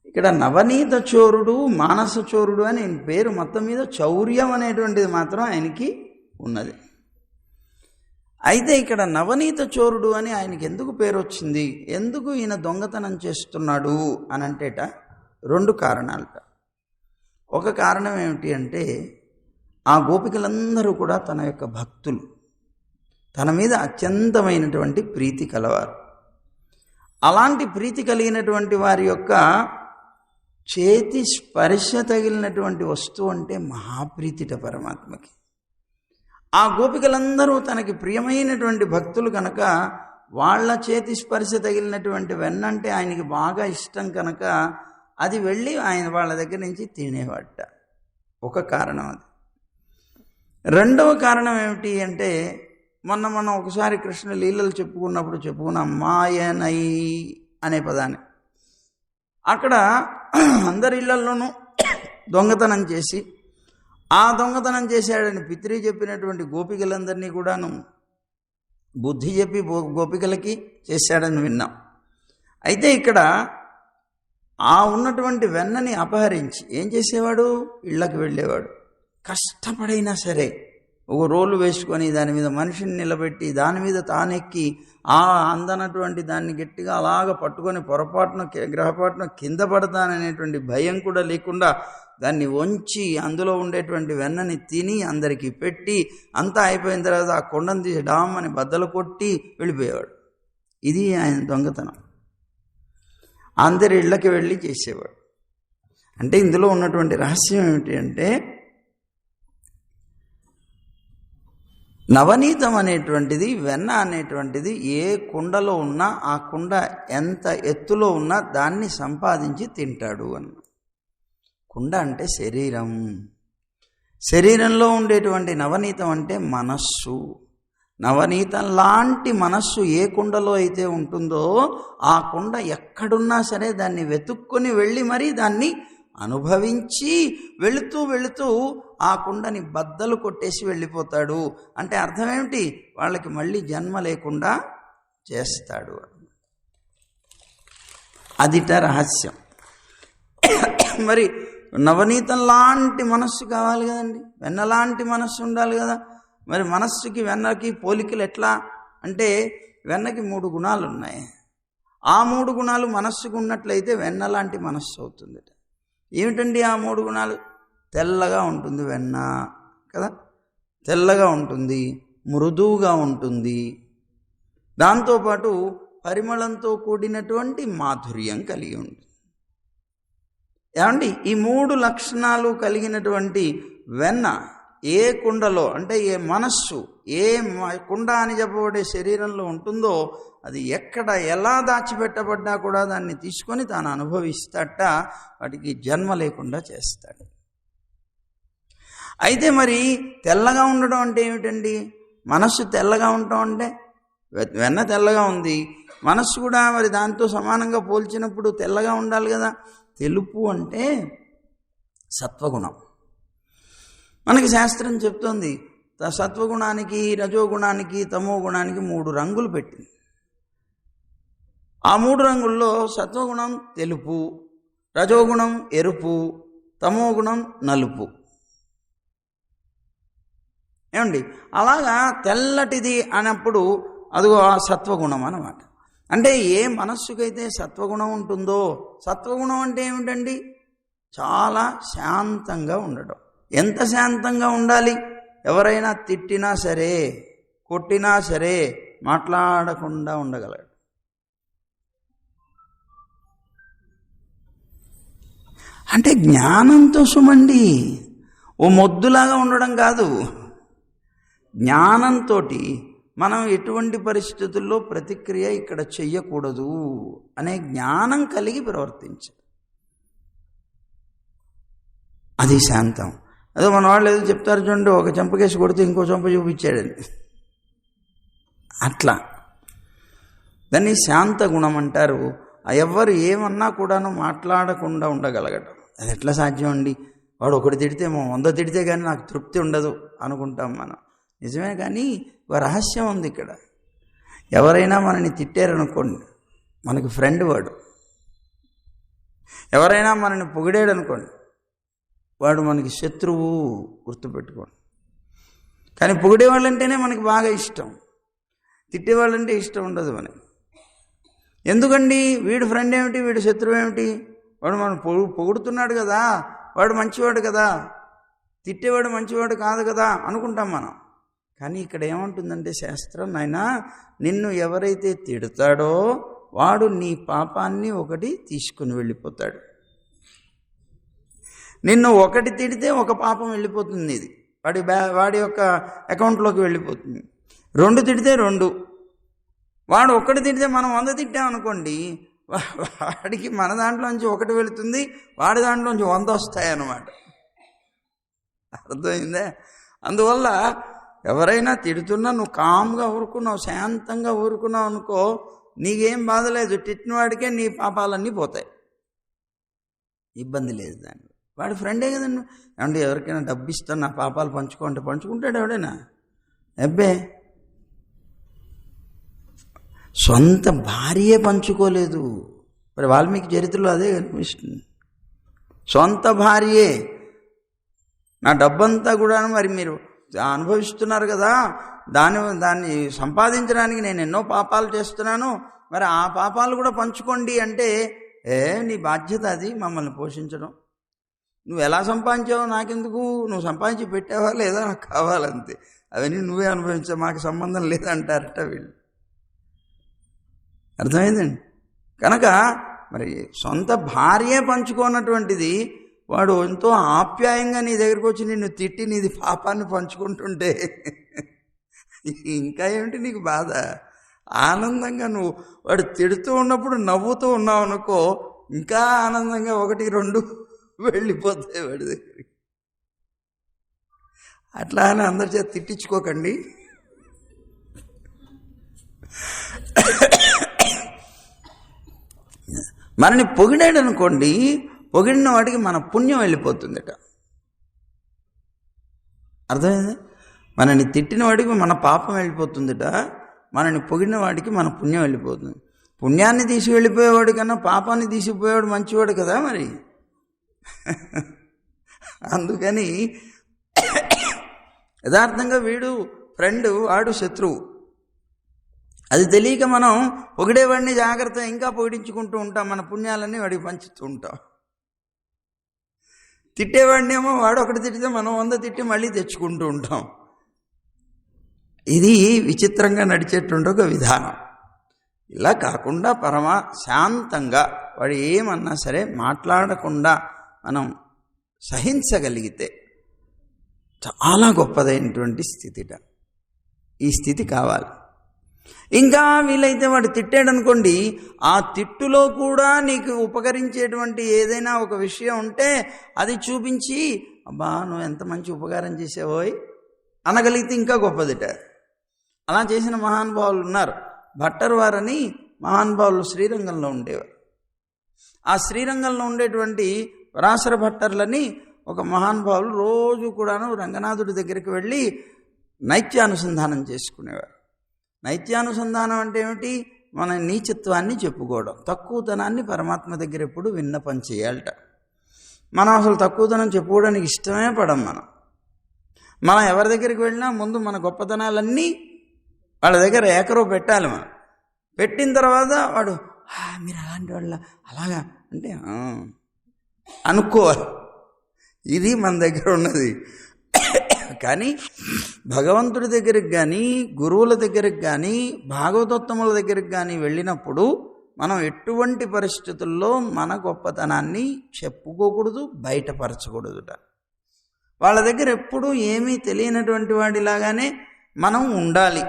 ఇక్కడ నవనీత చోరుడు, మానస చోరుడు అని ఆయన పేరు. మొత్తం మీద చౌర్యం అనేటువంటిది మాత్రం ఆయనకి ఉన్నది. అయితే ఇక్కడ నవనీత చోరుడు అని ఆయనకి ఎందుకు పేరు వచ్చింది, ఎందుకు ఈయన దొంగతనం చేస్తున్నాడు అని అంటేట 2 కారణాలట. ఒక కారణం ఏమిటి అంటే, ఆ గోపికలందరూ కూడా తన యొక్క భక్తులు, తన మీద అత్యంతమైనటువంటి ప్రీతి కలవారు. అలాంటి ప్రీతి కలిగినటువంటి వారి యొక్క చేతి స్పర్శ తగిలినటువంటి వస్తువు అంటే మహాప్రీతిట పరమాత్మకి. ఆ గోపికలందరూ తనకి ప్రియమైనటువంటి భక్తులు కనుక వాళ్ళ చేతి స్పర్శ తగిలినటువంటి వెన్నంటే ఆయనకి బాగా ఇష్టం కనుక అది వెళ్ళి ఆయన వాళ్ళ దగ్గర నుంచి తినేవాట. ఒక కారణం అది. రెండవ కారణం ఏమిటి అంటే, మొన్న ఒకసారి కృష్ణ లీలలు చెప్పుకున్నాం మాయనై అనే పదాన్ని. అక్కడ అందరి ఇళ్లలోనూ దొంగతనం చేసి, ఆ దొంగతనం చేశాడని పిత్రి చెప్పినటువంటి గోపికలందరినీ కూడాను బుద్ధి చెప్పి గోపికలకి చేశాడని విన్నాం. అయితే ఇక్కడ ఆ ఉన్నటువంటి వెన్నని అపహరించి ఏం చేసేవాడు, ఇళ్ళకి వెళ్ళేవాడు. కష్టపడైనా సరే ఒక రోలు వేసుకొని దాని మీద మనిషిని నిలబెట్టి దాని మీద తానెక్కి ఆ అందనటువంటి దాన్ని గట్టిగా అలాగ పట్టుకొని గ్రహపాటున కింద పడతాననేటువంటి భయం కూడా లేకుండా దాన్ని వంచి అందులో ఉండేటువంటి వెన్నని తిని అందరికీ పెట్టి అంతా అయిపోయిన తర్వాత ఆ కొండను తీసి డామ్ అని బద్దలు కొట్టి వెళ్ళిపోయేవాడు. ఇది ఆయన దొంగతనం. అందరి ఇళ్ళకి వెళ్ళి చేసేవాడు. అంటే ఇందులో ఉన్నటువంటి రహస్యం ఏమిటి అంటే, నవనీతం అనేటువంటిది, వెన్న అనేటువంటిది ఏ కుండలో ఉన్నా ఆ కుండ ఎంత ఎత్తులో ఉన్నా దాన్ని సంపాదించి తింటాడు అన్న. కుండ అంటే శరీరం, శరీరంలో ఉండేటువంటి నవనీతం అంటే మనస్సు. నవనీతం లాంటి మనస్సు ఏ కుండలో అయితే ఉంటుందో ఆ కుండ ఎక్కడున్నా సరే దాన్ని వెతుక్కొని వెళ్ళి మరీ దాన్ని అనుభవించి వెళుతూ ఆ కుండని బద్దలు కొట్టేసి వెళ్ళిపోతాడు. అంటే అర్థం ఏమిటి, వాళ్ళకి మళ్ళీ జన్మ లేకుండా చేస్తాడు. అదిట రహస్యం. మరి నవనీతం లాంటి మనస్సు కావాలి కదండి, వెన్న లాంటి మనస్సు ఉండాలి కదా. మరి మనస్సుకి వెన్నకి పోలికలు ఎట్లా అంటే, వెన్నకి 3 గుణాలు ఉన్నాయి. ఆ 3 గుణాలు మనస్సుకు ఉన్నట్లయితే వెన్న లాంటి మనస్సు అవుతుంది. ఏమిటండి ఆ 3 గుణాలు? తెల్లగా ఉంటుంది వెన్న కదా, తెల్లగా ఉంటుంది, మృదువుగా ఉంటుంది, దాంతోపాటు పరిమళంతో కూడినటువంటి మాధుర్యం కలిగి ఉంటుంది. ఏమండి, ఈ 3 లక్షణాలు కలిగినటువంటి వెన్న ఏ కుండలో అంటే ఏ మనస్సు, ఏ కుండ అని చెప్పబడే శరీరంలో ఉంటుందో అది ఎక్కడ ఎలా దాచిపెట్టబడ్డా కూడా దాన్ని తీసుకొని తాను అనుభవిస్తాట, వాటికి జన్మ లేకుండా చేస్తాడు. అయితే మరి తెల్లగా ఉండడం అంటే ఏమిటండి? మనస్సు తెల్లగా ఉండటం అంటే, వెన్న తెల్లగా ఉంది, మనస్సు కూడా మరి దాంతో సమానంగా పోల్చినప్పుడు తెల్లగా ఉండాలి కదా. తెలుపు అంటే సత్వగుణం. మనకి శాస్త్రం చెప్తోంది, సత్వగుణానికి, రజోగుణానికి, తమో గుణానికి 3 రంగులు పెట్టింది. ఆ 3 రంగుల్లో సత్వగుణం తెలుపు, రజోగుణం ఎరుపు, తమో గుణం నలుపు. ఏమండి, అలాగా తెల్లటిది అన్నప్పుడు అదిగో ఆ సత్వగుణం అన్నమాట. అంటే ఏ మనస్సుకైతే సత్వగుణం ఉంటుందో, సత్వగుణం అంటే ఏమిటండి? చాలా శాంతంగా ఉండడం. ఎంత శాంతంగా ఉండాలి? ఎవరైనా తిట్టినా సరే, కొట్టినా సరే మాట్లాడకుండా ఉండగలడు. అంటే జ్ఞానంతో సుమండి, ఓ మొద్దులాగా ఉండడం కాదు. జ్ఞానంతో మనం ఎటువంటి పరిస్థితుల్లో ప్రతిక్రియ ఇక్కడ చెయ్యకూడదు అనే జ్ఞానం కలిగి ప్రవర్తించాలి. అది శాంతం. అదే మన వాళ్ళు ఏదో చెప్తారు చూడండి, ఒక చెంపకేసి కొడితే ఇంకో చెంప చూపించాడని, అట్లా దాన్ని శాంత గుణం అంటారు. ఎవరు ఏమన్నా కూడాను మాట్లాడకుండా ఉండగలగడం. అది ఎట్లా సాధ్యం అండి? వాడు ఒకటి తిడితే 100 తిడితే కానీ నాకు తృప్తి ఉండదు అనుకుంటాం మనం. నిజమే, కానీ ఒక రహస్యం ఉంది ఇక్కడ. ఎవరైనా మనని తిట్టారనుకోండి, మనకి ఫ్రెండ్ వాడు. ఎవరైనా మనని పొగిడాడు అనుకోండి, వాడు మనకి శత్రువు, గుర్తుపెట్టుకోండి. కానీ పొగిడేవాళ్ళంటేనే మనకి బాగా ఇష్టం, తిట్టేవాళ్ళంటే ఇష్టం ఉండదు మనకి. ఎందుకండి? వీడు ఫ్రెండ్ ఏమిటి, వీడు శత్రువు ఏమిటి? వాడు మనం పొగుడుతున్నాడు కదా, వాడు మంచివాడు కదా, తిట్టేవాడు మంచివాడు కాదు కదా అనుకుంటాం మనం. కానీ ఇక్కడ ఏమంటుందంటే శాస్త్రం, నాయనా నిన్ను ఎవరైతే తిడతాడో వాడు నీ పాపాన్ని ఒకటి తీసుకుని వెళ్ళిపోతాడు. నిన్ను ఒకటి తిడితే ఒక పాపం వెళ్ళిపోతుంది, ఇది వాడి యొక్క అకౌంట్లోకి వెళ్ళిపోతుంది. 2 తిడితే 2, వాడు ఒక్కటి తిడితే మనం 100 తిట్టామనుకోండి, వాడికి మన దాంట్లోంచి 1 వెళుతుంది, వాడి దాంట్లోంచి 100 వస్తాయన్నమాట. అర్థమైందే? అందువల్ల ఎవరైనా తిడుతున్నా నువ్వు కామ్గా ఊరుకున్నావు, శాంతంగా ఊరుకున్నావు అనుకో, నీకేం బాధ లేదు. తిట్టిన వాడికే నీ పాపాలన్నీ పోతాయి, ఇబ్బంది లేదు దాన్ని. వాడి ఫ్రెండే కదండి. ఏమంటే ఎవరికైనా డబ్బు ఇస్తాను నా పాపాలు పంచుకుంటే పంచుకుంటాడు ఎవడైనా? అబ్బే, సొంత భార్యే పంచుకోలేదు. మరి వాల్మీకి చరిత్రలో అదే కనిపిస్తుంది. సొంత భార్యే, నా డబ్బంతా కూడా మరి మీరు అనుభవిస్తున్నారు కదా, దాన్ని సంపాదించడానికి నేను ఎన్నో పాపాలు చేస్తున్నాను, మరి ఆ పాపాలు కూడా పంచుకోండి అంటే, నీ బాధ్యత అది మమ్మల్ని పోషించడం. నువ్వు ఎలా సంపాదించావో నాకెందుకు, నువ్వు సంపాదించి పెట్టావా లేదా నాకు కావాలంతే, అవన్నీ నువ్వే అనుభవించావు, మాకు సంబంధం లేదంటారట వీళ్ళు. అర్థమైందండి? కనుక మరి సొంత భార్యే పంచుకోనటువంటిది వాడు ఎంతో ఆప్యాయంగా నీ దగ్గరికి వచ్చి నిన్ను తిట్టి నీది పాపాన్ని పంచుకుంటుంటే ఇంకా ఏమిటి నీకు బాధ? ఆనందంగా నువ్వు వాడు తిడుతూ ఉన్నప్పుడు నవ్వుతూ ఉన్నావు అనుకో, ఇంకా ఆనందంగా 1, 2 వెళ్ళిపోతాయి వాడి దగ్గరికి. అట్లా అని అందరి చేత తిట్టించుకోకండి. మనని పొగిడాడు అనుకోండి, పొగిడిన వాడికి మన పుణ్యం వెళ్ళిపోతుందట. అర్థమైంది? మనని తిట్టిన వాడికి మన పాపం వెళ్ళిపోతుందట, మనని పొగిడిన వాడికి మన పుణ్యం వెళ్ళిపోతుంది. పుణ్యాన్ని తీసుకువెళ్ళిపోయేవాడు కన్నా పాపాన్ని తీసుకుపోయేవాడు మంచివాడు కదా. మరి అందుకని యథార్థంగా వీడు ఫ్రెండ్, వాడు శత్రువు. అది తెలియక మనం పొగిడేవాడిని జాగ్రత్త ఇంకా పొగిడించుకుంటూ ఉంటాం, మన పుణ్యాలన్నీ వాడికి పంచుతూ ఉంటాం. తిట్టేవాడినేమో వాడు ఒకటి తిట్టితే మనం 100 తిట్టి మళ్ళీ తెచ్చుకుంటూ ఉంటాం. ఇది విచిత్రంగా నడిచేటువంటి ఒక విధానం. ఇలా కాకుండా శాంతంగా వాడు ఏమన్నా సరే మాట్లాడకుండా మనం సహించగలిగితే చాలా గొప్పదైనటువంటి స్థితిట. ఈ స్థితి కావాలి. ఇంకా వీలైతే వాడు తిట్టాడు అనుకోండి, ఆ తిట్టులో కూడా నీకు ఉపకరించేటువంటి ఏదైనా ఒక విషయం ఉంటే అది చూపించి, అబ్బా నువ్వు ఎంత మంచి ఉపకారం చేసావోయ్ అనగలిగితే ఇంకా గొప్పదిట. అలా చేసిన మహానుభావులు ఉన్నారు. భట్టర్ వారని మహానుభావులు శ్రీరంగంలో ఉండేవారు. ఆ శ్రీరంగంలో ఉండేటువంటి పరాశర భట్టర్లని ఒక మహానుభావులు రోజు కూడాను రంగనాథుడి దగ్గరికి వెళ్ళి నైత్యానుసంధానం చేసుకునేవారు. నైత్యానుసంధానం అంటే ఏమిటి? మన నీచత్వాన్ని చెప్పుకోవడం, తక్కువతనాన్ని పరమాత్మ దగ్గర ఎప్పుడు విన్నపం చేయాలట. మనం అసలు తక్కువతనం చెప్పుకోవడానికి ఇష్టమే పడం. మనం ఎవరి దగ్గరికి వెళ్ళినా ముందు మన గొప్పతనాలన్నీ వాళ్ళ దగ్గర ఏకరో పెట్టాలి. మనం పెట్టిన తర్వాత వాడు మీరు అలాంటి వాళ్ళ అలాగా అంటే అనుకోవాలి. ఇది మన దగ్గర ఉన్నది. కానీ భగవంతుడి దగ్గరికి కానీ, గురువుల దగ్గరికి కానీ, భాగవతోత్తముల దగ్గరికి కానీ వెళ్ళినప్పుడు మనం ఎటువంటి పరిస్థితుల్లో మన గొప్పతనాన్ని చెప్పుకోకూడదు, బయటపరచకూడదుట. వాళ్ళ దగ్గర ఎప్పుడూ ఏమీ తెలియనటువంటి వాడిలాగానే మనం ఉండాలి.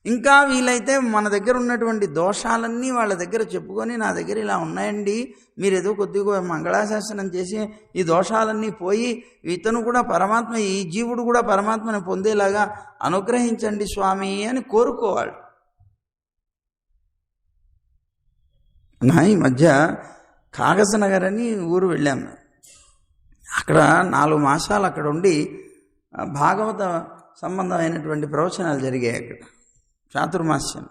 ఇంకా వీలైతే మన దగ్గర ఉన్నటువంటి దోషాలన్నీ వాళ్ళ దగ్గర చెప్పుకొని, నా దగ్గర ఇలా ఉన్నాయండి, మీరు ఏదో కొద్దిగా మంగళాశాసనం చేసి ఈ దోషాలన్నీ పోయి ఇతను కూడా పరమాత్మ, ఈ జీవుడు కూడా పరమాత్మను పొందేలాగా అనుగ్రహించండి స్వామి అని కోరుకోవాలి. ఈ మధ్య కాగజనగర్ అని ఊరు వెళ్ళాము. అక్కడ 4 మాసాలు అక్కడ ఉండి భాగవత సంబంధమైనటువంటి ప్రవచనాలు జరిగాయి. అక్కడ చాతుర్మాస్యం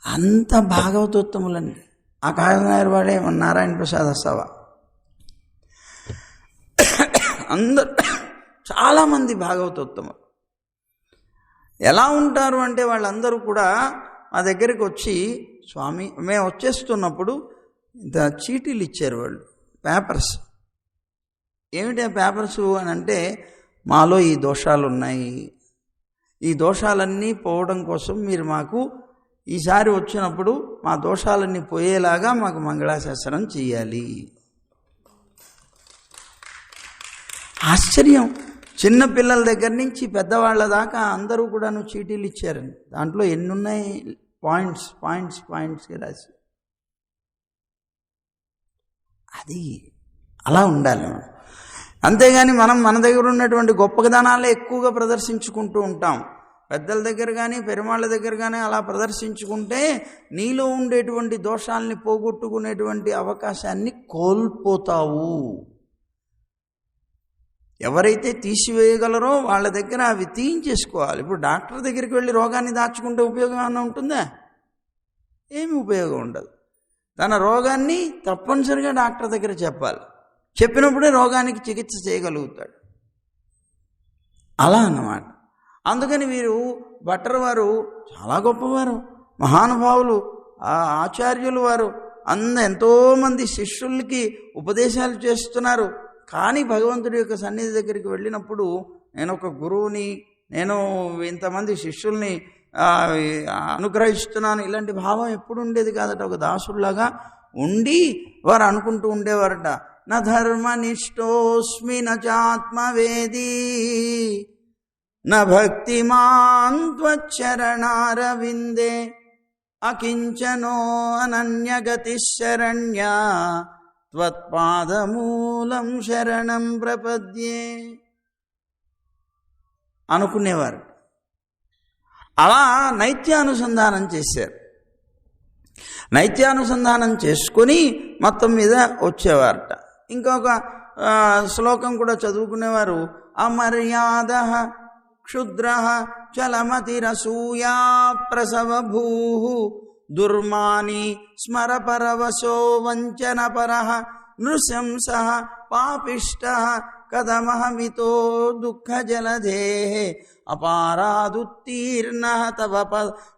అంత భాగవతోత్తములండి. ఆ కాగజనగర్ వాడే నారాయణ ప్రసాద్ అసవా, అందరు చాలామంది భాగవతోత్తములు. ఎలా ఉంటారు అంటే వాళ్ళందరూ కూడా మా దగ్గరికి వచ్చి, స్వామి మేము వచ్చేస్తున్నప్పుడు ఇంత చీటీలు ఇచ్చారు వాళ్ళు, పేపర్స్. ఏమిటి ఆ పేపర్స్ అని అంటే, మాలో ఈ దోషాలు ఉన్నాయి, ఈ దోషాలన్నీ పోవడం కోసం మీరు మాకు ఈసారి వచ్చినప్పుడు మా దోషాలన్నీ పోయేలాగా మాకు మంగళాశాసనం చేయాలి. ఆశ్చర్యం. చిన్నపిల్లల దగ్గర నుంచి పెద్దవాళ్ళ దాకా అందరూ కూడాను చీటీలు ఇచ్చారండి. దాంట్లో ఎన్నున్నాయి పాయింట్స్కి రాసి. అది అలా ఉండాలి. అంతేగాని మనం మన దగ్గర ఉన్నటువంటి గొప్పదనాలే ఎక్కువగా ప్రదర్శించుకుంటూ ఉంటాం. పెద్దల దగ్గర కానీ పెరుమాళ్ళ దగ్గర కానీ అలా ప్రదర్శించుకుంటే నీలో ఉండేటువంటి దోషాలని పోగొట్టుకునేటువంటి అవకాశాన్ని కోల్పోతావు. ఎవరైతే తీసివేయగలరో వాళ్ళ దగ్గర అవి తీయించేసుకోవాలి. ఇప్పుడు డాక్టర్ దగ్గరికి వెళ్ళి రోగాన్ని దాచుకుంటే ఉపయోగం ఏమైనా ఉంటుందా? ఏమి ఉపయోగం ఉండదు. తన రోగాన్ని తప్పనిసరిగా డాక్టర్ దగ్గర చెప్పాలి. చెప్పినప్పుడే రోగానికి చికిత్స చేయగలుగుతాడు. అలా అన్నమాట. అందుకని వీరు భట్టర్ వారు చాలా గొప్పవారు, మహానుభావులు, ఆచార్యులు. వారు ఎంతోమంది శిష్యులకి ఉపదేశాలు చేస్తున్నారు. కానీ భగవంతుడి యొక్క సన్నిధి దగ్గరికి వెళ్ళినప్పుడు, నేను ఒక గురువుని, నేను ఇంతమంది శిష్యుల్ని అనుగ్రహిస్తున్నాను, ఇలాంటి భావం ఎప్పుడు ఉండేది కాదట. ఒక దాసుల్లాగా ఉండి వారు అనుకుంటూ ఉండేవారట, న ధర్మనిష్టోస్మి న చాత్మవేదీ న భక్తిమాన్ త్వచ్చరణారవిందే అకించనో అనన్యగతి శరణ్యా త్వత్పాదమూలం శరణం ప్రపద్యే అనుకునేవారు. అలా నైత్యానుసంధానం చేశారు. నైత్యానుసంధానం చేసుకొని మొత్తం మీద వచ్చేవారట. ఇంకొక శ్లోకం కూడా చదువుకునేవారు. అమర్యాద క్షుద్ర చలమతిరసూయా ప్రసవభూ దుర్మాని స్మరపరవశో వంచనపర నృశంస పాపిష్ట కథమహమితో దుఃఖ జలధే అపారాదుత్తీర్ణ తవ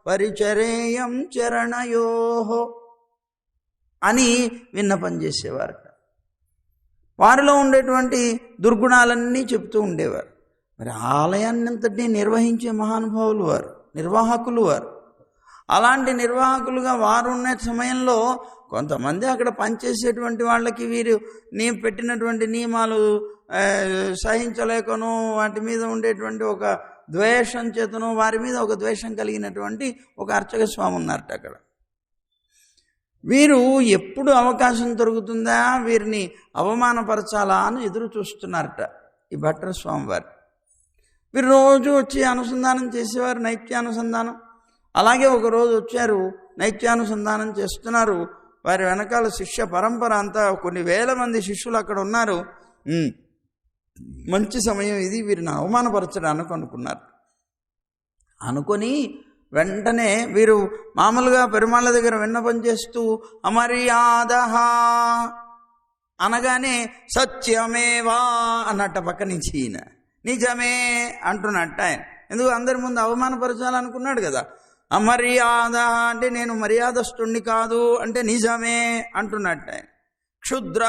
పరిచరేయం చరణయో అని విన్నపం చేసేవారట. వారిలో ఉండేటువంటి దుర్గుణాలన్నీ చెప్తూ ఉండేవారు. మరి ఆలయాన్నంతటినీ నిర్వహించే మహానుభావులు వారు, నిర్వాహకులు వారు. అలాంటి నిర్వాహకులుగా వారు ఉన్న సమయంలో కొంతమంది అక్కడ పనిచేసేటువంటి వాళ్ళకి వీరు పెట్టినటువంటి నియమాలు సహించలేకను, వాటి మీద ఉండేటువంటి ఒక ద్వేషం చేతను, వారి మీద ఒక ద్వేషం కలిగినటువంటి ఒక అర్చక స్వామి ఉన్నారట అక్కడ. వీరు ఎప్పుడు అవకాశం దొరుకుతుందా వీరిని అవమానపరచాలా అని ఎదురు చూస్తున్నారట ఈ భట్టర్ స్వామి వారు. వీరు రోజు వచ్చి అనుసంధానం చేసేవారు, నైత్యానుసంధానం. అలాగే ఒకరోజు వచ్చారు, నైత్యానుసంధానం చేస్తున్నారు. వారి వెనకాల శిష్య పరంపర అంతా కొన్ని వేల మంది శిష్యులు అక్కడ ఉన్నారు. మంచి సమయం ఇది, వీరిని అవమానపరచడానికి అనుకున్నారు. అనుకొని వెంటనే వీరు మామూలుగా పెరుమాళ్ళ దగ్గర విన్నపం చేస్తూ అమర్యాద అనగానే సత్యమేవా అన్నట్ట పక్క నుంచి ఈయన నిజమే అంటున్నట్ట ఆయన. ఎందుకు అందరి ముందు అవమానపరచాలనుకున్నాడు కదా. అమర్యాద అంటే నేను మర్యాదస్తుణ్ణి కాదు అంటే నిజమే అంటున్నట్ట ఆయన. క్షుద్ర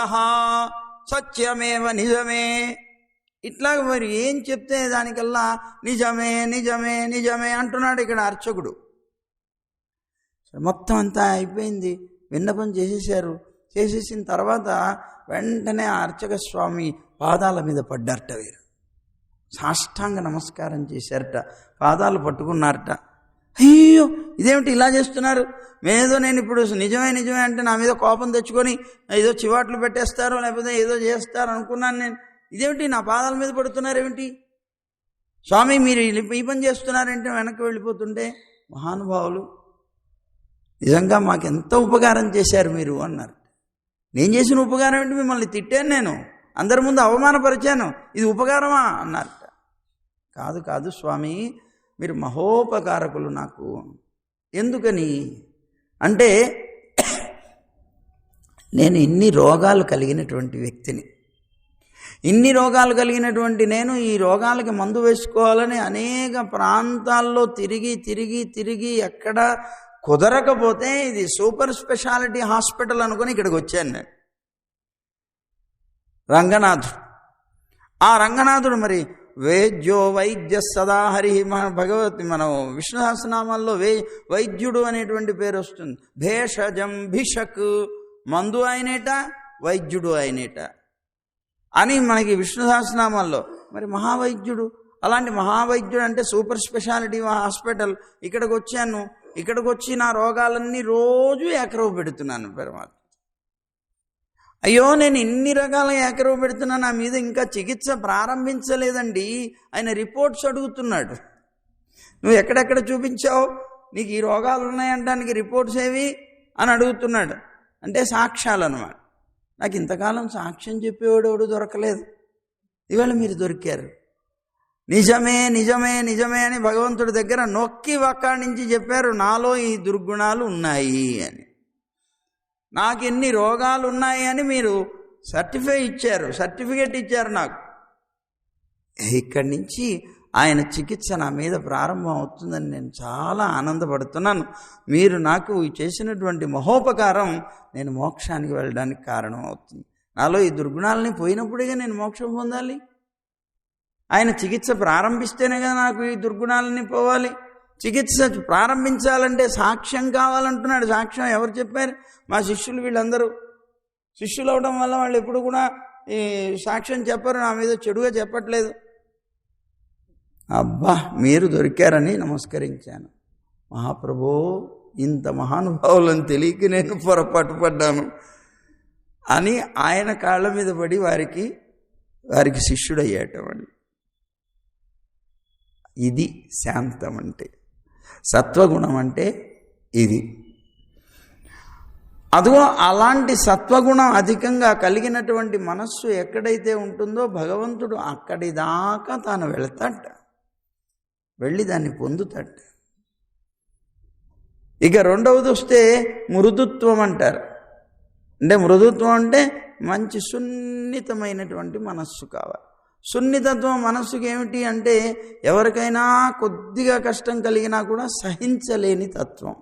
సత్యమేవ నిజమే, ఇట్లా మరి ఏం చెప్తే దానికల్లా నిజమే నిజమే నిజమే అంటున్నాడు ఇక్కడ అర్చకుడు. మొత్తం అంతా అయిపోయింది, విన్నపం చేసేసారు. చేసేసిన తర్వాత వెంటనే ఆ అర్చక స్వామి పాదాల మీద పడ్డారట. వీరు సాష్టాంగ నమస్కారం చేశారట, పాదాలు పట్టుకున్నారట. అయ్యో ఇదేమిటి ఇలా చేస్తున్నారు, నేను ఇప్పుడు నిజమే నిజమే అంటే నా మీద కోపం తెచ్చుకొని ఏదో చివాట్లు పెట్టేస్తారో లేకపోతే ఏదో చేస్తారు అనుకున్నాను నేను. ఇదేమిటి నా పాదాల మీద పడుతున్నారేమిటి స్వామి, మీరు ఈ పని చేస్తున్నారంటే వెనక్కి వెళ్ళిపోతుంటే మహానుభావులు నిజంగా మాకెంత ఉపకారం చేశారు మీరు అన్నారు. నేను చేసిన ఉపకారం ఏంటి, మిమ్మల్ని తిట్టాను, నేను అందరి ముందు అవమానపరిచాను, ఇది ఉపకారమా అన్నారట. కాదు కాదు స్వామి, మీరు మహోపకారకులు నాకు. ఎందుకని అంటే నేను ఇన్ని రోగాలు కలిగినటువంటి వ్యక్తిని, ఇన్ని రోగాలు కలిగినటువంటి నేను ఈ రోగాలకి మందు వేసుకోవాలని అనేక ప్రాంతాల్లో తిరిగి తిరిగి తిరిగి ఎక్కడ కుదరకపోతే ఇది సూపర్ స్పెషాలిటీ హాస్పిటల్ అనుకుని ఇక్కడికి వచ్చాను నేను. రంగనాథుడు, ఆ రంగనాథుడు మరి వేద్యో వైద్య సదాహరి, మన భగవతి మనం విష్ణు సహస్రనామాల్లో వైద్యుడు అనేటువంటి పేరు వస్తుంది. భేషజం భిషక్, మందు ఆయనేట వైద్యుడు ఆయనేట అని మనకి విష్ణు సహస్రనామాల్లో. మరి మహావైద్యుడు, అలాంటి మహావైద్యుడు అంటే సూపర్ స్పెషాలిటీ హాస్పిటల్ ఇక్కడికి వచ్చాను. ఇక్కడికి వచ్చి నా రోగాలన్నీ రోజు ఏకరవు పెడుతున్నాను పరమాత్మ. అయ్యో నేను ఇన్ని రకాల ఏకరవు పెడుతున్నా, నా మీద ఇంకా చికిత్స ప్రారంభించలేదండి. ఆయన రిపోర్ట్స్ అడుగుతున్నాడు. నువ్వు ఎక్కడెక్కడ చూపించావు, నీకు ఈ రోగాలు ఉన్నాయంటానికి రిపోర్ట్స్ ఏవి అని అడుగుతున్నాడు. అంటే సాక్ష్యాలు అన్నమాట. నాకు ఇంతకాలం సాక్ష్యం చెప్పేవాడు ఎవడు దొరకలేదు, ఇవాళ మీరు దొరికారు. నిజమే నిజమే నిజమే అని భగవంతుడి దగ్గర నొక్కి ఒక్కడి నుంచి చెప్పారు, నాలో ఈ దుర్గుణాలు ఉన్నాయి అని, నాకు ఎన్ని రోగాలు ఉన్నాయి అని మీరు సర్టిఫికేట్ ఇచ్చారు నాకు. ఇక్కడి నుంచి ఆయన చికిత్స నా మీద ప్రారంభం అవుతుందని నేను చాలా ఆనందపడుతున్నాను. మీరు నాకు చేసినటువంటి మహోపకారం నేను మోక్షానికి వెళ్ళడానికి కారణం అవుతుంది. నాలో ఈ దుర్గుణాలని పోయినప్పుడే నేను మోక్షం పొందాలి. ఆయన చికిత్స ప్రారంభిస్తేనే కదా నాకు ఈ దుర్గుణాలని పోవాలి. చికిత్స ప్రారంభించాలంటే సాక్ష్యం కావాలంటున్నాడు. సాక్ష్యం ఎవరు చెప్పారు? మా శిష్యులు. వీళ్ళందరూ శిష్యులు అవడం వల్ల వాళ్ళు ఎప్పుడు కూడా ఈ సాక్ష్యం చెప్పరు, నా మీద చెడుగా చెప్పట్లేదు. అబ్బా మీరు దొరికారని నమస్కరించాను. మహాప్రభో, ఇంత మహానుభావులను తెలియక నేను పొరపాటు పడ్డాను అని ఆయన కాళ్ళ మీద పడి వారికి శిష్యుడయ్యేటవాడు. ఇది శాంతం అంటే, సత్వగుణం అంటే ఇది. అదిగో అలాంటి సత్వగుణం అధికంగా కలిగినటువంటి మనస్సు ఎక్కడైతే ఉంటుందో భగవంతుడు అక్కడి దాకా తాను వెళతాట, వెళ్ళి దాన్ని పొందుతాట. ఇక రెండవది వస్తే మృదుత్వం అంటారు. అంటే మృదుత్వం అంటే మంచి సున్నితమైనటువంటి మనస్సు కావాలి. సున్నితత్వం మనస్సుకి ఏమిటి అంటే ఎవరికైనా కొద్దిగా కష్టం కలిగినా కూడా సహించలేని తత్వం.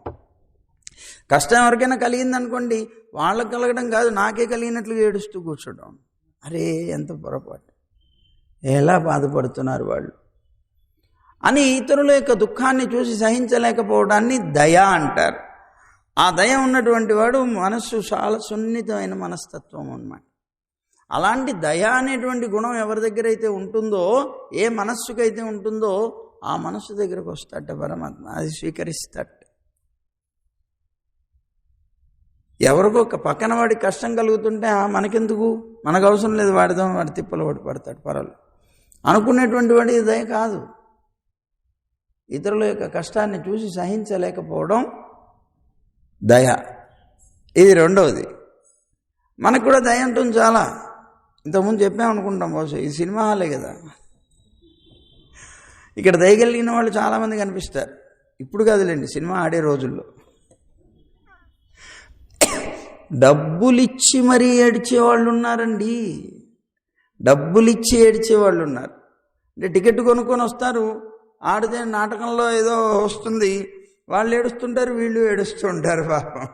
కష్టం ఎవరికైనా కలిగిందనుకోండి, వాళ్ళకి కలగడం కాదు, నాకే కలిగినట్లుగా ఏడుస్తూ కూర్చోడం. అరే ఎంత పొరపాటు, ఎలా బాధపడుతున్నారు వాళ్ళు అని ఇతరుల యొక్క దుఃఖాన్ని చూసి సహించలేకపోవడాన్ని దయ అంటారు. ఆ దయ ఉన్నటువంటి వాడు మనస్సు చాలా సున్నితమైన మనస్తత్వం అన్నమాట. అలాంటి దయ అనేటువంటి గుణం ఎవరి దగ్గర అయితే ఉంటుందో, ఏ మనస్సుకైతే ఉంటుందో ఆ మనస్సు దగ్గరకు వస్తాట పరమాత్మ, అది స్వీకరిస్తాట. ఎవరికో పక్కన వాడికి కష్టం కలుగుతుంటే మనకెందుకు, మనకు అవసరం లేదు, వాడిదాం, వాడి తిప్పలు వాడి పడతాడు, పర్వాలేదు అనుకునేటువంటి వాడి దయ కాదు. ఇతరుల యొక్క కష్టాన్ని చూసి సహించలేకపోవడం దయ. ఇది రెండవది. మనకు కూడా దయ ఉంటుంది చాలా. ఇంతకుముందు చెప్పామనుకుంటాం, బహుశా ఈ సినిమా హాలే కదా, ఇక్కడ దయగలిగిన వాళ్ళు చాలామంది కనిపిస్తారు. ఇప్పుడు కాదులేండి, సినిమా ఆడే రోజుల్లో డబ్బులిచ్చి మరీ ఏడ్చేవాళ్ళు ఉన్నారండి. డబ్బులిచ్చి ఏడ్చేవాళ్ళు ఉన్నారు. అంటే టికెట్ కొనుక్కొని వస్తారు, ఆడితే నాటకంలో ఏదో వస్తుంది, వాళ్ళు ఏడుస్తుంటారు, వీళ్ళు ఏడుస్తుంటారు పాపం.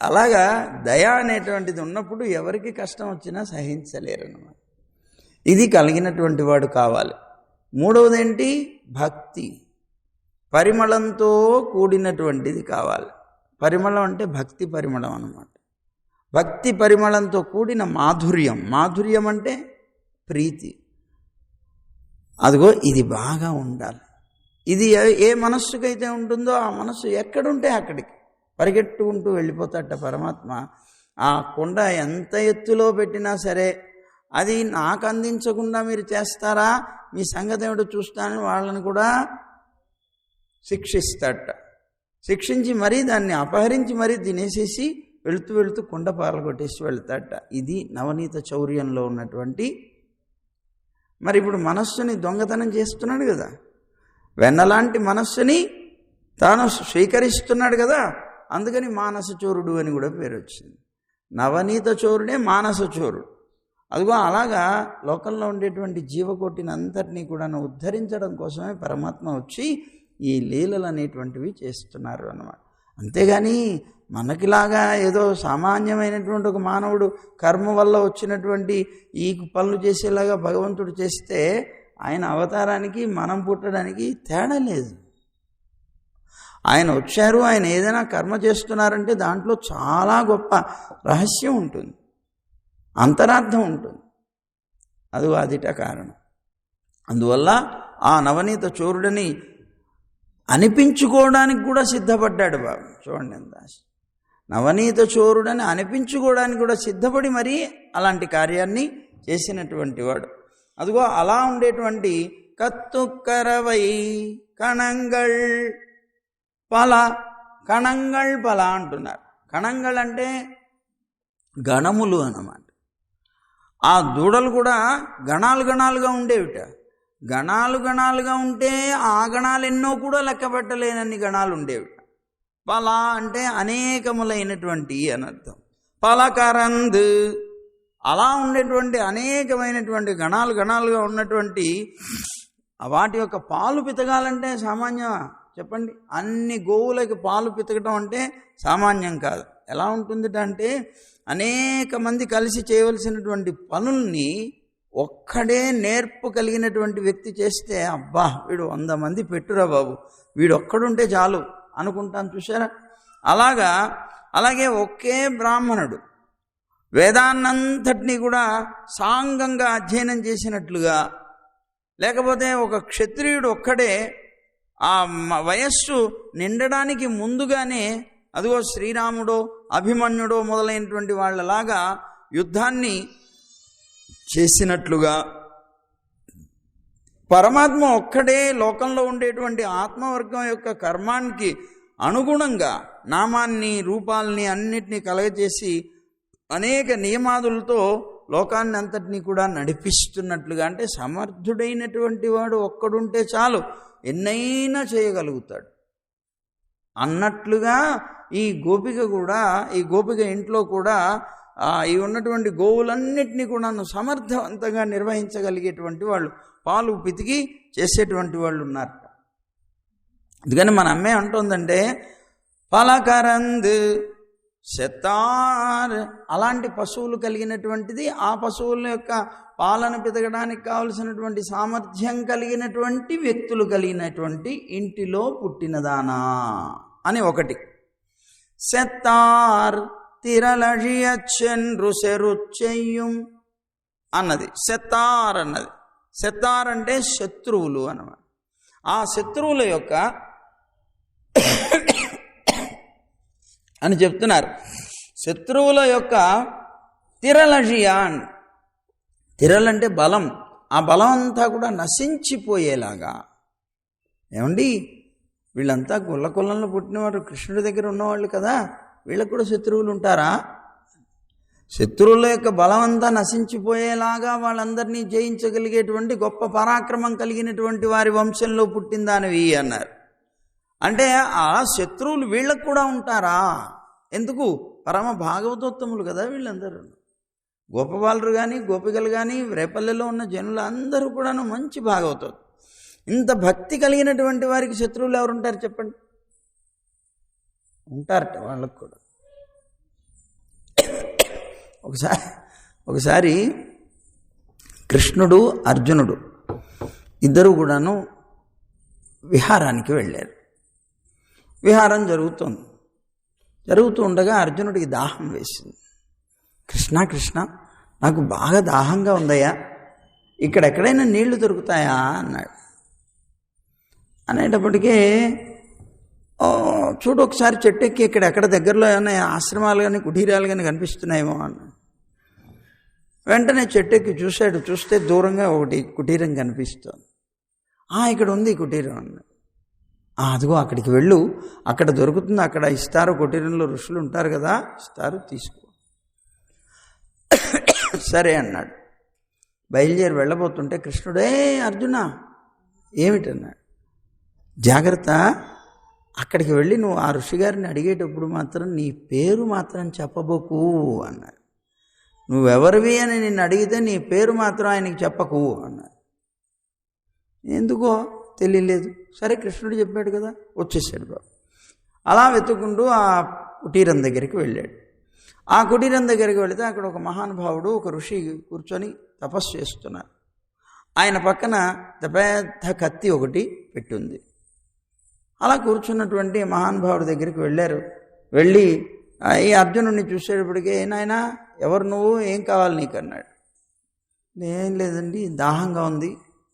అలాగా దయ అనేటువంటిది ఉన్నప్పుడు ఎవరికి కష్టం వచ్చినా సహించలేరన్నమాట. ఇది కలిగినటువంటి వాడు కావాలి. మూడవదేంటి? భక్తి, పరిమళంతో కూడినటువంటిది కావాలి. పరిమళం అంటే భక్తి పరిమళం అన్నమాట. భక్తి పరిమళంతో కూడిన మాధుర్యం. మాధుర్యం అంటే ప్రీతి. అదిగో ఇది బాగా ఉండాలి. ఇది ఏ మనస్సుకైతే ఉంటుందో ఆ మనస్సు ఎక్కడుంటే అక్కడికి పరిగెట్టుకుంటూ వెళ్ళిపోతాట పరమాత్మ. ఆ కొండ ఎంత ఎత్తులో పెట్టినా సరే అది నాకు అందించకుండా మీరు చేస్తారా, మీ సంగతి ఏమిటో చూస్తానని వాళ్ళని కూడా శిక్షిస్తాట. శిక్షించి మరీ దాన్ని అపహరించి మరీ తినేసేసి వెళుతూ వెళుతూ కొండ పారగొట్టేసి వెళ్తాట. ఇది నవనీత చౌర్యంలో ఉన్నటువంటి. మరి ఇప్పుడు మనస్సుని దొంగతనం చేస్తున్నాడు కదా, వెన్నలాంటి మనస్సుని తాను స్వీకరిస్తున్నాడు కదా, అందుకని మానసచోరుడు అని కూడా పేరు వచ్చింది. నవనీత చోరుడే మానసచోరుడు. అదిగో అలాగా లోకంలో ఉండేటువంటి జీవకోటిని అంతటినీ కూడా ఉద్ధరించడం కోసమే పరమాత్మ వచ్చి ఈ లీలలు అనేటువంటివి చేస్తున్నారు అన్నమాట. అంతేగాని మనకిలాగా ఏదో సామాన్యమైనటువంటి ఒక మానవుడు కర్మ వల్ల వచ్చినటువంటి ఈ పనులు చేసేలాగా భగవంతుడు చేస్తే ఆయన అవతారానికి మనం పుట్టడానికి తేడా లేదు. ఆయన వచ్చారు, ఆయన ఏదైనా కర్మ చేస్తున్నారంటే దాంట్లో చాలా గొప్ప రహస్యం ఉంటుంది, అంతరార్థం ఉంటుంది. అదిట కారణం. అందువల్ల ఆ నవనీత చోరుడని అనిపించుకోవడానికి కూడా సిద్ధపడ్డాడు బాబు. చూడండి ఎంత ఆశ. నవనీత చోరుడని అనిపించుకోవడానికి కూడా సిద్ధపడి మరీ అలాంటి కార్యాన్ని చేసినటువంటి వాడు. అదిగో అలా ఉండేటువంటి కత్తుక్కరవై కణంగళ్ పల, కణంగళ్ పల అంటున్నారు. కణంగళ్ అంటే గణములు అన్నమాట. ఆ దూడలు కూడా గణాలు గణాలుగా ఉండేవిట. గణాలు గణాలుగా ఉంటే ఆ గణాలు ఎన్నో కూడా లెక్క పెట్టలేనన్ని గణాలు ఉండేవిట. పల అంటే అనేకములైనటువంటి అని అర్థం. పలకరంద్, అలా ఉండేటువంటి అనేకమైనటువంటి గణాలు గణాలుగా ఉన్నటువంటి వాటి యొక్క పాలు పితగాలంటే సామాన్యం చెప్పండి. అన్ని గోవులకి పాలు పితకడం అంటే సామాన్యం కాదు. ఎలా ఉంటుంది అంటే అనేక మంది కలిసి చేయవలసినటువంటి పనుల్ని ఒక్కడే నేర్పు కలిగినటువంటి వ్యక్తి చేస్తే అబ్బా వీడు 100 మంది పెట్టురా బాబు, వీడు ఒక్కడుంటే చాలు అనుకుంటాను, చూసారా? అలాగే ఒకే బ్రాహ్మణుడు వేదాన్నంతటినీ కూడా సాంగంగా అధ్యయనం చేసినట్లుగా, లేకపోతే ఒక క్షత్రియుడు ఒక్కడే ఆ వయస్సు నిండడానికి ముందుగానే అదిగో శ్రీరాముడో అభిమన్యుడో మొదలైనటువంటి వాళ్ళలాగా యుద్ధాన్ని చేసినట్లుగా పరమాత్మ ఒక్కడే లోకంలో ఉండేటువంటి ఆత్మవర్గం యొక్క కర్మానికి అనుగుణంగా నామాన్ని రూపాలని అన్నిటినీ కలగజేసి అనేక నియమాదులతో లోకాన్ని అంతటినీ కూడా నడిపిస్తున్నట్లుగా, అంటే సమర్థుడైనటువంటి వాడు ఒక్కడుంటే చాలు ఎన్నైనా చేయగలుగుతాడు అన్నట్లుగా ఈ గోపిక ఇంట్లో కూడా ఈ ఉన్నటువంటి గోవులన్నిటినీ కూడా సమర్థవంతంగా నిర్వహించగలిగేటువంటి వాళ్ళు, పాలు పితికి చేసేటువంటి వాళ్ళు ఉన్నారు. అందుకని మన అమ్మే అంటుందంటే పలకరంద్ శతార్, అలాంటి పశువులు కలిగినటువంటిది, ఆ పశువుల యొక్క పాలన పితకడానికి కావలసినటువంటి సామర్థ్యం కలిగినటువంటి వ్యక్తులు కలిగినటువంటి ఇంటిలో పుట్టినదానా అని ఒకటి. శతార్ తిరలజియచ్చెన్రు సెరుచెయ్యం అన్నది, శతార్ అన్నది. శతార్ అంటే శత్రువులు అన్నమాట. ఆ శత్రువుల యొక్క అని చెప్తున్నారు. శత్రువుల యొక్క తిరలజియాన్, తిరలంటే బలం, ఆ బలం అంతా కూడా నశించిపోయేలాగా. ఏమండి, వీళ్ళంతా కులంలో పుట్టినవారు, కృష్ణుడి దగ్గర ఉన్నవాళ్ళు కదా, వీళ్ళకు కూడా శత్రువులు ఉంటారా? శత్రువుల యొక్క బలం అంతా నశించిపోయేలాగా వాళ్ళందరినీ జయించగలిగేటువంటి గొప్ప పరాక్రమం కలిగినటువంటి వారి వంశంలో పుట్టిందానివి అన్నారు. అంటే ఆ శత్రువులు వీళ్ళకు కూడా ఉంటారా? ఎందుకు? పరమ భాగవతోత్తములు కదా వీళ్ళందరూ. గోపబాలురు కానీ, గోపికలు కానీ, రేపల్లెలో ఉన్న జనులు అందరూ కూడాను మంచి భాగవతం. ఇంత భక్తి కలిగినటువంటి వారికి శత్రువులు ఎవరుంటారు చెప్పండి? ఉంటారట వాళ్ళకు కూడా. ఒకసారి కృష్ణుడు, అర్జునుడు ఇద్దరు కూడాను విహారానికి వెళ్ళారు. విహారం జరుగుతూ ఉండగా అర్జునుడికి దాహం వేసింది. కృష్ణ కృష్ణ, నాకు బాగా దాహంగా ఉందయ్యా, ఇక్కడెక్కడైనా నీళ్లు దొరుకుతాయా అన్నాడు. అనేటప్పటికీ చూడు ఒకసారి చెట్టు ఎక్కి ఎక్కడ దగ్గరలో ఏమైనా ఆశ్రమాలు కానీ కుటీరాలు కానీ కనిపిస్తున్నాయేమో అన్నాడు. వెంటనే చెట్టు ఎక్కి చూశాడు. చూస్తే దూరంగా ఒకటి కుటీరం కనిపిస్తుంది. ఇక్కడ ఉంది కుటీరం అన్నాడు. అదిగో అక్కడికి వెళ్ళు, అక్కడ దొరుకుతుంది, అక్కడ ఇస్తారు, కుటీరంలో ఋషులు ఉంటారు కదా, ఇస్తారు, తీసుకో. సరే అన్నాడు. బయలుదేరి వెళ్ళబోతుంటే కృష్ణుడే, అర్జున ఏమిటన్నాడు. జాగ్రత్త, అక్కడికి వెళ్ళి నువ్వు ఆ ఋషిగారిని అడిగేటప్పుడు మాత్రం నీ పేరు మాత్రం చెప్పబోకు అన్నాడు. నువ్వెవరివి అని నిన్ను అడిగితే నీ పేరు మాత్రం ఆయనకి చెప్పకు అన్నాడు. ఎందుకో తెలియలేదు. సరే కృష్ణుడు చెప్పాడు కదా, వచ్చేసాడు బాబు. అలా వెతుక్కుంటూ ఆ కుటీరం దగ్గరికి వెళ్ళాడు. ఆ కుటీరం దగ్గరికి వెళితే అక్కడ ఒక మహానుభావుడు, ఒక ఋషి కూర్చొని తపస్సు చేస్తున్నారు. ఆయన పక్కన పెద్ద కత్తి ఒకటి పెట్టుంది. అలా కూర్చున్నటువంటి మహానుభావుడి దగ్గరికి వెళ్ళారు. వెళ్ళి ఈ అర్జునుడిని చూసేటప్పటికీ, నాయనా ఎవరు నువ్వు, ఏం కావాలి నీకు అన్నాడు. ఏం లేదండి, దాహంగా ఉంది,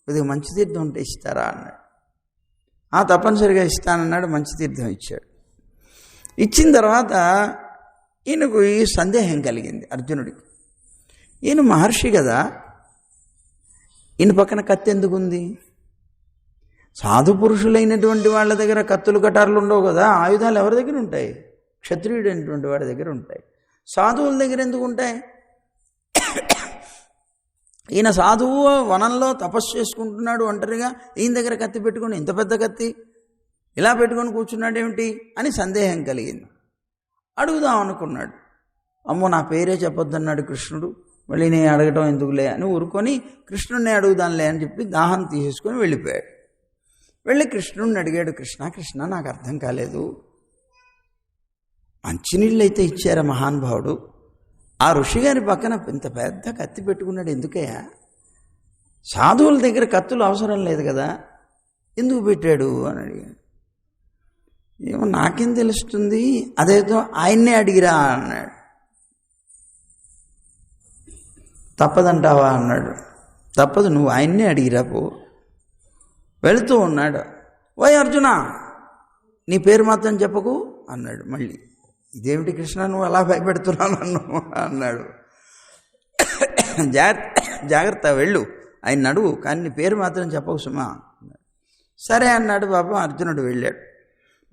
కొద్దిగా మంచి తీర్థం ఉంటే ఇస్తారా అన్నాడు. తప్పనిసరిగా ఇస్తానన్నాడు. మంచి తీర్థం ఇచ్చాడు. ఇచ్చిన తర్వాత ఈయనకు ఈ సందేహం కలిగింది అర్జునుడికి. ఈయన మహర్షి కదా, ఈయన పక్కన కత్తి ఎందుకు ఉంది? సాధు పురుషులైనటువంటి వాళ్ళ దగ్గర కత్తులు కటార్లు ఉండవు కదా, ఆయుధాలు ఎవరి దగ్గర ఉంటాయి? క్షత్రియుడు అయినటువంటి వాడి దగ్గర ఉంటాయి. సాధువుల దగ్గర ఎందుకు ఉంటాయి? ఈయన సాధువు వనంలో తపస్సు చేసుకుంటున్నాడు ఒంటరిగా, ఈయన దగ్గర కత్తి పెట్టుకొని, ఇంత పెద్ద కత్తి ఇలా పెట్టుకొని కూర్చున్నాడు ఏమిటి అని సందేహం కలిగింది. అడుగుదాం అనుకున్నాడు. అమ్మో నా పేరే చెప్పొద్దన్నాడు కృష్ణుడు, మళ్ళీ నేను అడగటం ఎందుకులే అని ఊరుకొని కృష్ణుడిని అడుగుదాంలే అని చెప్పి దాహం తీసేసుకొని వెళ్ళిపోయాడు. వెళ్ళి కృష్ణుడిని అడిగాడు, కృష్ణ కృష్ణ నాకు అర్థం కాలేదు, మంచినీళ్ళు అయితే ఇచ్చారా మహానుభావుడు, ఆ ఋషిగారి పక్కన ఇంత పెద్ద కత్తి పెట్టుకున్నాడు ఎందుకయ్యా? సాధువుల దగ్గర కత్తులు అవసరం లేదు కదా, ఎందుకు పెట్టాడు అని అడిగాడు. ఏమో నాకేం తెలుస్తుంది, అదేదో ఆయన్నే అడిగిరా అన్నాడు. తప్పదంటావా అన్నాడు. తప్పదు, నువ్వు ఆయన్నే అడిగిరా పో. వెళుతూ ఉన్నాడు. ఓ అర్జున నీ పేరు మాత్రం చెప్పకు అన్నాడు. మళ్ళీ ఇదేమిటి కృష్ణ నువ్వు అలా భయపెడుతున్నావు నన్ను అన్నాడు. జాగ్రత్త వెళ్ళు, ఆయన అడుగు, కానీ నీ పేరు మాత్రం చెప్పకు సుమా అన్నాడు. సరే అన్నాడు. పాపం అర్జునుడు వెళ్ళాడు.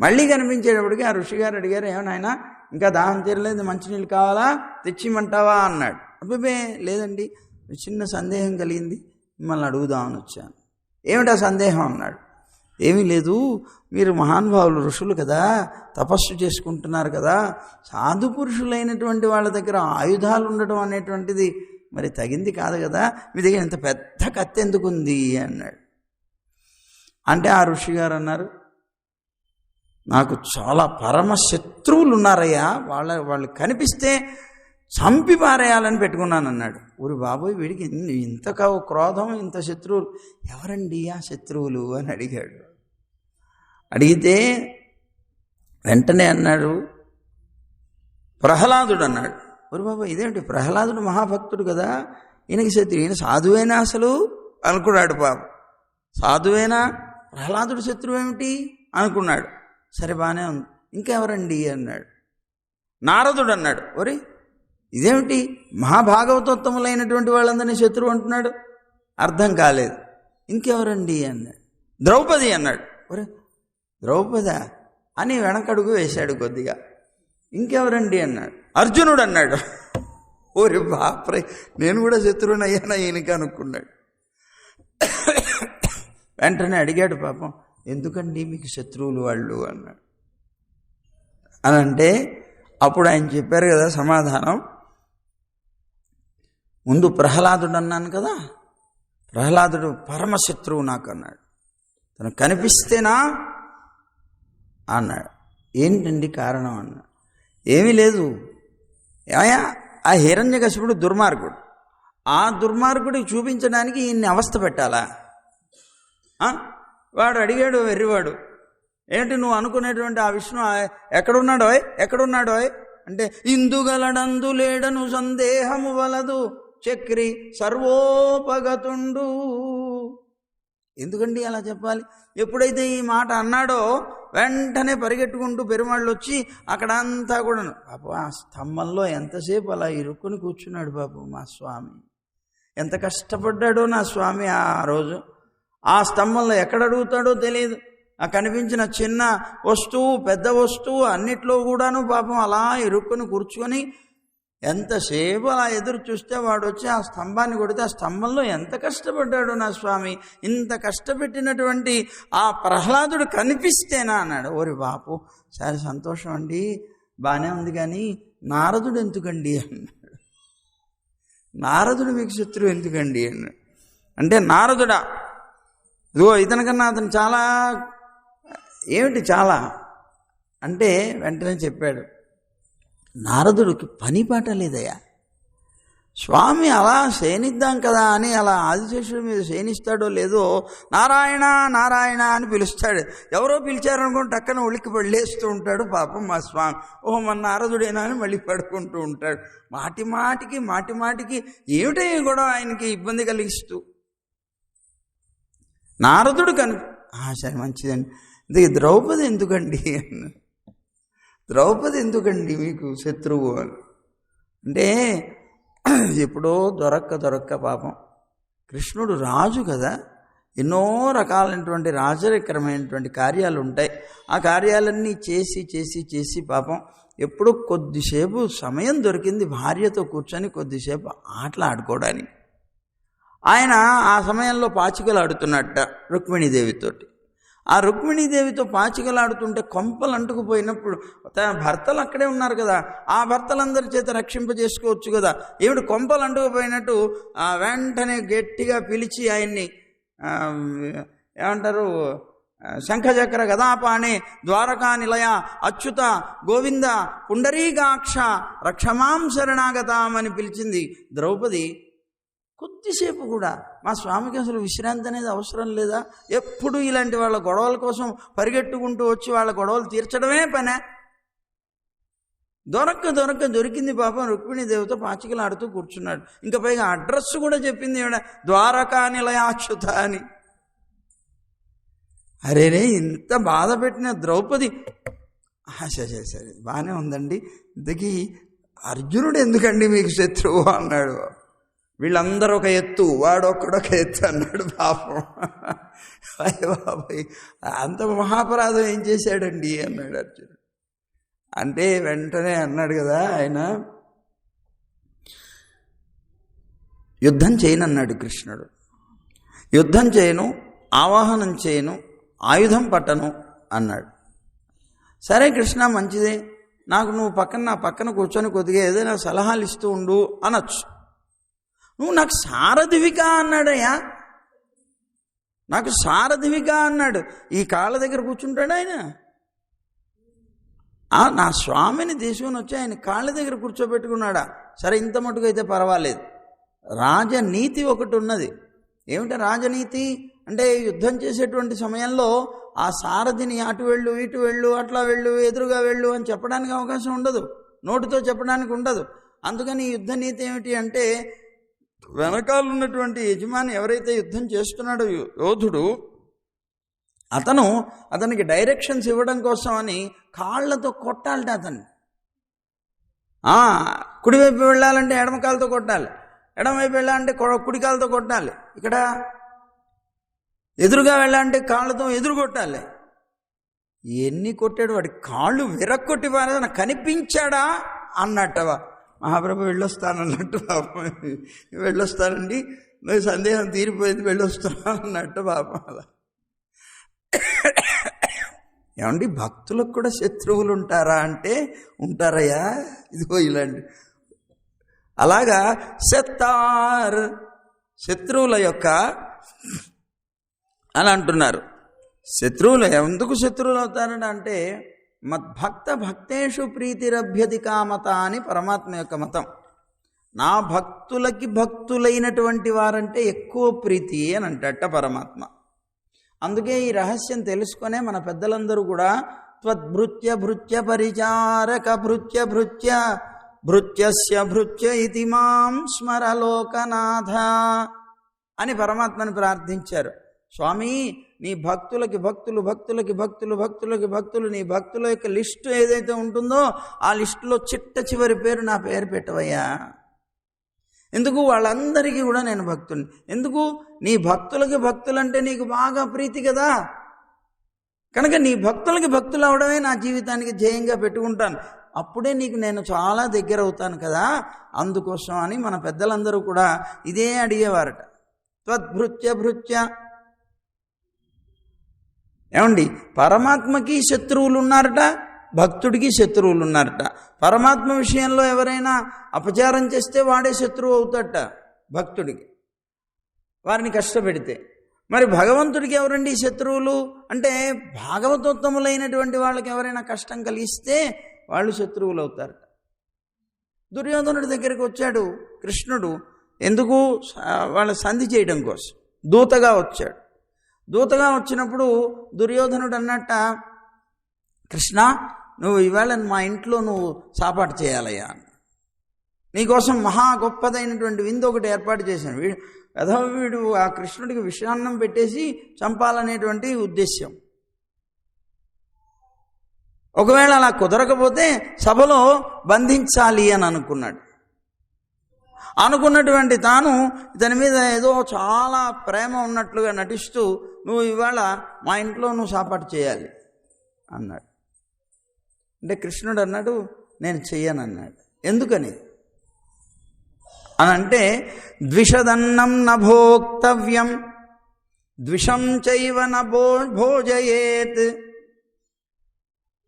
మళ్ళీ కనిపించేటప్పటికి ఆ ఋషిగారు అడిగారు, ఏమన్నాయన ఇంకా దాహం తీరలేదు, మంచినీళ్ళు కావాలా, తెచ్చిమంటావా అన్నాడు. అబ్బే లేదండి, చిన్న సందేహం కలిగింది, మిమ్మల్ని అడుగుదామని వచ్చాను. ఏమిటా సందేహం అన్నాడు. ఏమీ లేదు, మీరు మహానుభావులు ఋషులు కదా, తపస్సు చేసుకుంటున్నారు కదా, సాధు పురుషులైనటువంటి వాళ్ళ దగ్గర ఆయుధాలు ఉండడం అనేటువంటిది మరి తగింది కాదు కదా, మీ దగ్గర ఇంత పెద్ద కత్తి ఎందుకుంది అన్నాడు. అంటే ఆ ఋషి గారు అన్నారు, నాకు చాలా పరమ శత్రువులు ఉన్నారయ్యా, వాళ్ళు కనిపిస్తే చంపి పారేయాలని పెట్టుకున్నాను అన్నాడు. ఊరి బాబోయ్, వీడికి ఇంత క్రోధం, ఇంత శత్రువులు, ఎవరండి ఆ శత్రువులు అని అడిగాడు. అడిగితే వెంటనే అన్నాడు, ప్రహ్లాదుడు అన్నాడు. ఊరి బాబోయ్, ఇదేంటి, ప్రహ్లాదుడు మహాభక్తుడు కదా, ఈయనకి శత్రువు, ఈయన సాధువేనా అసలు అనుకున్నాడు. పాపం, సాధువేనా, ప్రహ్లాదుడు శత్రువు ఏమిటి అనుకున్నాడు. సరే బాగానే ఉంది, ఇంకెవరండి అన్నాడు. నారదుడు అన్నాడు. ఒరే, ఇదేమిటి, మహాభాగవతోత్తములైనటువంటి వాళ్ళందరినీ శత్రువు అంటున్నాడు, అర్థం కాలేదు. ఇంకెవరండి అన్నాడు. ద్రౌపది అన్నాడు. ఒరే, ద్రౌపదా అని వెనకడుగు వేశాడు కొద్దిగా. ఇంకెవరండి అన్నాడు. అర్జునుడు అన్నాడు. ఓరి బాప్రే, నేను కూడా శత్రువుని అయ్యానా ఈయనకి అనుకున్నాడు. వెంటనే అడిగాడు, పాపం, ఎందుకండి మీకు శత్రువులు వాళ్ళు అన్నాడు. అని అంటే అప్పుడు ఆయన చెప్పారు కదా సమాధానం. ముందు ప్రహ్లాదుడు అన్నాను కదా, ప్రహ్లాదుడు పరమశత్రువు నాకు అన్నాడు. తను కనిపిస్తేనా అన్నాడు. ఏంటండి కారణం అన్నాడు. ఏమీ లేదు, ఏమయ్యా, ఆ హిరణ్యకశిపుడు దుర్మార్గుడు, ఆ దుర్మార్గుడికి చూపించడానికి ఈయన్ని అవస్థ పెట్టాలా? వాడు అడిగాడు, వెర్రివాడు, ఏంటి నువ్వు అనుకునేటువంటి ఆ విష్ణు ఎక్కడున్నాడో అంటే, ఇందుగలడందు లేడను సందేహము వలదు చక్రి సర్వోపగతుండు. ఎందుకండి అలా చెప్పాలి? ఎప్పుడైతే ఈ మాట అన్నాడో వెంటనే పరిగెట్టుకుంటూ పెరుమాళ్ళు వచ్చి అక్కడంతా కూడాను, పాపం ఆ స్తంభంలో ఎంతసేపు అలా ఇరుక్కుని కూర్చున్నాడు. పాపం మా స్వామి ఎంత కష్టపడ్డాడో నా స్వామి ఆ రోజు. ఆ స్తంభంలో ఎక్కడ అడుగుతాడో తెలియదు. ఆ కనిపించిన చిన్న వస్తువు, పెద్ద వస్తువు అన్నిట్లో కూడాను పాపం అలా ఇరుక్కుని కూర్చుకొని ఎంతసేపు అలా ఎదురు చూస్తే వాడు వచ్చి ఆ స్తంభాన్ని కొడితే ఆ స్తంభంలో ఎంత కష్టపడ్డాడు నా స్వామి. ఇంత కష్టపెట్టినటువంటి ఆ ప్రహ్లాదుడు కనిపిస్తేనా అన్నాడు. ఓరి బాపు, చాలా సంతోషం అండి, బాగానే ఉంది, కానీ నారదుడు ఎందుకండి అన్నాడు. నారదుడు మీకు శత్రువు ఎందుకండి అన్నాడు. అంటే నారదుడా, ఇదిగో ఇతనికన్నా అతను చాలా, ఏమిటి చాలా అంటే వెంటనే చెప్పాడు, నారదుడికి పని పాట లేదయ్యా, స్వామి అలా శయనిద్దాం కదా అని అలా ఆదిశేషుడి మీద శయనిస్తాడో లేదో నారాయణ నారాయణ అని పిలుస్తాడు. ఎవరో పిలిచారనుకోండి టక్కన ఉలిక్కి పళ్ళేస్తూ ఉంటాడు పాపం మా స్వామి. ఓహో, మన నారదుడేనా అని మళ్ళీ పడుకుంటూ ఉంటాడు. మాటి మాటికి ఏమిటో కూడా ఆయనకి ఇబ్బంది కలిగిస్తూ. నారదుడు సరే మంచిదండి, ఇందుకు ద్రౌపది ఎందుకండి అన్న. ద్రౌపది ఎందుకండి మీకు శత్రువు అని అంటే, ఎప్పుడో దొరక్క పాపం కృష్ణుడు రాజు కదా, ఎన్నో రకాలైనటువంటి రాజరికరమైనటువంటి కార్యాలు ఉంటాయి. ఆ కార్యాలన్నీ చేసి పాపం ఎప్పుడో కొద్దిసేపు సమయం దొరికింది భార్యతో కూర్చొని కొద్దిసేపు ఆటలు ఆడుకోవడానికి. ఆయన ఆ సమయంలో పాచికలు ఆడుతున్నట్ట రుక్మిణీదేవితోటి. ఆ రుక్మిణీదేవితో పాచికలు ఆడుతుంటే కొంపలు అంటుకుపోయినప్పుడు తన భర్తలు అక్కడే ఉన్నారు కదా, ఆ భర్తలందరి చేత రక్షింపజేసుకోవచ్చు కదా, ఏమిటి కొంపలు అంటుకుపోయినట్టు వెంటనే గట్టిగా పిలిచి ఆయన్ని ఏమంటారు, శంఖచక్ర గదాపాణే ద్వారకా నిలయ అచ్యుత గోవింద పుండరీకాక్ష రక్షమాం శరణాగతాం అని పిలిచింది ద్రౌపది. కొద్దిసేపు కూడా మా స్వామికి అసలు విశ్రాంతి అనేది అవసరం లేదా? ఎప్పుడు ఇలాంటి వాళ్ళ గొడవల కోసం పరిగెట్టుకుంటూ వచ్చి వాళ్ళ గొడవలు తీర్చడమే పనే. దొరికింది పాపం రుక్మిణీదేవితో పాచికలు ఆడుతూ కూర్చున్నాడు. ఇంకా పైగా అడ్రస్ కూడా చెప్పింది ఈవిడ, ద్వారకా నిలయాచ్యుత అని. అరేరే, ఇంత బాధ పెట్టిన ద్రౌపది సరే బాగానే ఉందండి, ఇంతకీ అర్జునుడు ఎందుకండి మీకు శత్రువు అన్నాడు. వీళ్ళందరూ ఒక ఎత్తు, వాడొక్కడొక ఎత్తు అన్నాడు. పాపం బాబాయ్, అంత మహాపరాధం ఏం చేశాడండి అన్నాడు అర్జునుడు. అంటే వెంటనే అన్నాడు కదా ఆయన, యుద్ధం చేయను అన్నాడు కృష్ణుడు. యుద్ధం చేయను, ఆవాహనం చేయను, ఆయుధం పట్టను అన్నాడు. సరే కృష్ణ, మంచిదే, నాకు నువ్వు నా పక్కన కూర్చొని కొద్దిగా ఏదైనా సలహాలు ఇస్తూ ఉండు అనొచ్చు. నువ్వు నాకు సారథివిగా అన్నాడయ్యా, నాకు సారథివిగా అన్నాడు. ఈ కాళ్ళ దగ్గర కూర్చుంటాడు ఆయన. నా స్వామిని తీసుకుని వచ్చి ఆయన కాళ్ళ దగ్గర కూర్చోబెట్టుకున్నాడా? సరే, ఇంత మటుకు అయితే పర్వాలేదు. రాజనీతి ఒకటి ఉన్నది. ఏమిటా రాజనీతి అంటే, యుద్ధం చేసేటువంటి సమయంలో ఆ సారథిని అటు వెళ్ళు, ఇటు వెళ్ళు, అట్లా వెళ్ళు, ఎదురుగా వెళ్ళు అని చెప్పడానికి అవకాశం ఉండదు, నోటితో చెప్పడానికి ఉండదు. అందుకని యుద్ధ నీతి ఏమిటి అంటే, వెనకాల ఉన్నటువంటి యజమాని ఎవరైతే యుద్ధం చేస్తున్నాడో యోధుడు, అతనికి డైరెక్షన్స్ ఇవ్వడం కోసం అని కాళ్ళతో కొట్టాలట అతన్ని. కుడివైపు వెళ్ళాలంటే ఎడమకాలతో కొట్టాలి, ఎడమవైపు వెళ్ళాలంటే కుడికాలతో కొట్టాలి, ఇక్కడ ఎదురుగా వెళ్ళాలంటే కాళ్ళతో ఎదురు కొట్టాలి. ఎన్ని కొట్టాడు, వాడి కాళ్ళు విరక్కొట్టి పారేదన కనిపించాడా అన్నట్టవా. మహాప్రభు వెళ్ళొస్తానన్నట్టు, పాపం వెళ్ళొస్తానండి, సందేహం తీరిపోయింది, వెళ్ళొస్తాను అన్నట్టు పాపం. అలా ఏమండి, భక్తులకు కూడా శత్రువులు ఉంటారా అంటే ఉంటారయ్యా. ఇదిగో ఇలాంటి అలాగా శత్రువుల యొక్క అని అంటున్నారు. శత్రువులు ఎందుకు శత్రువులు అవుతారని అంటే, మద్భక్త భక్తేషు ప్రీతిరభ్యతి కామత అని పరమాత్మ యొక్క మతం. నా భక్తులకి భక్తులైనటువంటి వారంటే ఎక్కువ ప్రీతి అని అంటట పరమాత్మ. అందుకే ఈ రహస్యం తెలుసుకునే మన పెద్దలందరూ కూడా త్వద్భృత్య భృత్య పరిచారక భృత్య భృత్య భృత్యస్య భృత్య ఇతి మాం స్మరలోకనాథ అని పరమాత్మని ప్రార్థించారు. స్వామి, నీ భక్తులకి భక్తులు, భక్తులకి భక్తులు, భక్తులకి భక్తులు, నీ భక్తుల యొక్క లిస్టు ఏదైతే ఉంటుందో ఆ లిస్టులో చిట్ట చివరి పేరు నా పేరు పెట్టవయ్యా. ఎందుకు? వాళ్ళందరికీ కూడా నేను భక్తుని. ఎందుకు? నీ భక్తులకి భక్తులంటే నీకు బాగా ప్రీతి కదా, కనుక నీ భక్తులకి భక్తులు అవడమే నా జీవితానికి ధ్యేయంగా పెట్టుకుంటాను. అప్పుడే నీకు నేను చాలా దగ్గర అవుతాను కదా, అందుకోసం అని మన పెద్దలందరూ కూడా ఇదే అడిగేవారట. త్వద్భృత్య భృత్య. ఏమండి, పరమాత్మకి శత్రువులు ఉన్నారట, భక్తుడికి శత్రువులు ఉన్నారట. పరమాత్మ విషయంలో ఎవరైనా అపచారం చేస్తే వాడే శత్రువు అవుతాడట భక్తుడికి, వారిని కష్టపెడితే. మరి భగవంతుడికి ఎవరండి శత్రువులు అంటే, భాగవతోత్తములైనటువంటి వాళ్ళకి ఎవరైనా కష్టం కలిగిస్తే వాళ్ళు శత్రువులు అవుతారట. దుర్యోధనుడి దగ్గరికి వచ్చాడు కృష్ణుడు, ఎందుకు? వాళ్ళ సంధి చేయడం కోసం దూతగా వచ్చాడు. దూతగా వచ్చినప్పుడు దుర్యోధనుడు అన్నట్ట, కృష్ణ, నువ్వు ఇవాళ మా ఇంట్లో నువ్వు సాపాటు చేయాలయ్యా, నీకోసం మహా గొప్పదైనటువంటి విందు ఒకటి ఏర్పాటు చేశాను. వీడు ఆ కృష్ణుడికి విషాన్నం పెట్టేసి చంపాలనేటువంటి ఉద్దేశ్యం. ఒకవేళ అలా కుదరకపోతే సభలో బంధించాలి అని అనుకున్నటువంటి తాను ఇతని మీద ఏదో చాలా ప్రేమ ఉన్నట్లుగా నటిస్తూ, నువ్వు ఇవాళ మా ఇంట్లో నువ్వు సాపాటు చేయాలి అన్నాడు. అంటే కృష్ణుడు అన్నాడు, నేను చెయ్యనన్నాడు. ఎందుకని అని అంటే, ద్విషదన్నం నభోక్తవ్యం ద్విషం చైవ భోజయేత్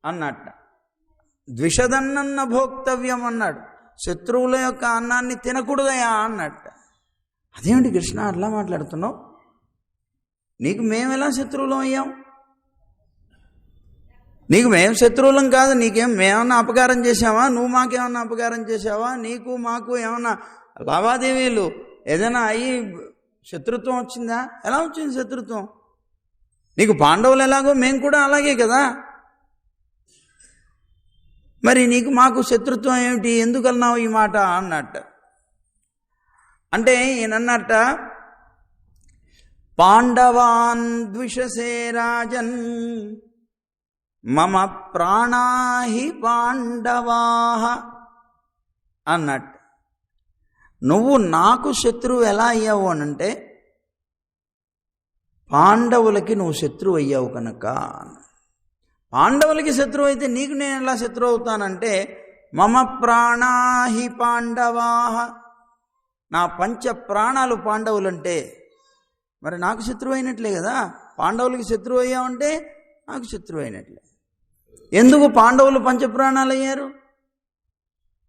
అన్నట్ట. ద్విషదన్నం నభోక్తవ్యం అన్నాడు, శత్రువుల యొక్క అన్నాన్ని తినకూడదయా అన్నట్ట. అదేమిటి కృష్ణ అట్లా మాట్లాడుతున్నావు? నీకు మేమెలా శత్రువులం అయ్యాం? నీకు మేము శత్రువులం కాదు. మేమన్నా అపకారం చేసావా? నువ్వు మాకేమన్నా అపకారం చేసావా? నీకు మాకు ఏమన్నా లావాదేవీలు ఏదైనా అయ్యి శత్రుత్వం వచ్చిందా? ఎలా వచ్చింది శత్రుత్వం? నీకు పాండవులు ఎలాగో మేము కూడా అలాగే కదా, మరి నీకు మాకు శత్రుత్వం ఏమిటి? ఎందుకు అన్నావు ఈ మాట అన్నట్ట. అంటే ఈయనన్నట్ట, పాండవాన్ ద్విషసే రాజన్ మమ ప్రాణాహి పాండవాహ అన్నట్టు. నువ్వు నాకు శత్రువు ఎలా అయ్యావు అనంటే, పాండవులకి నువ్వు శత్రువు అయ్యావు కనుక. పాండవులకి శత్రువు అయితే నీకు నేను ఎలా శత్రువు అవుతానంటే, మమ ప్రాణాహి పాండవాహ, నా పంచ ప్రాణాలు పాండవులంటే మరి నాకు శత్రువు అయినట్లే కదా. పాండవులకి శత్రువు అయ్యావంటే నాకు శత్రువు అయినట్లే. ఎందుకు పాండవులు పంచప్రాణాలు అయ్యారు?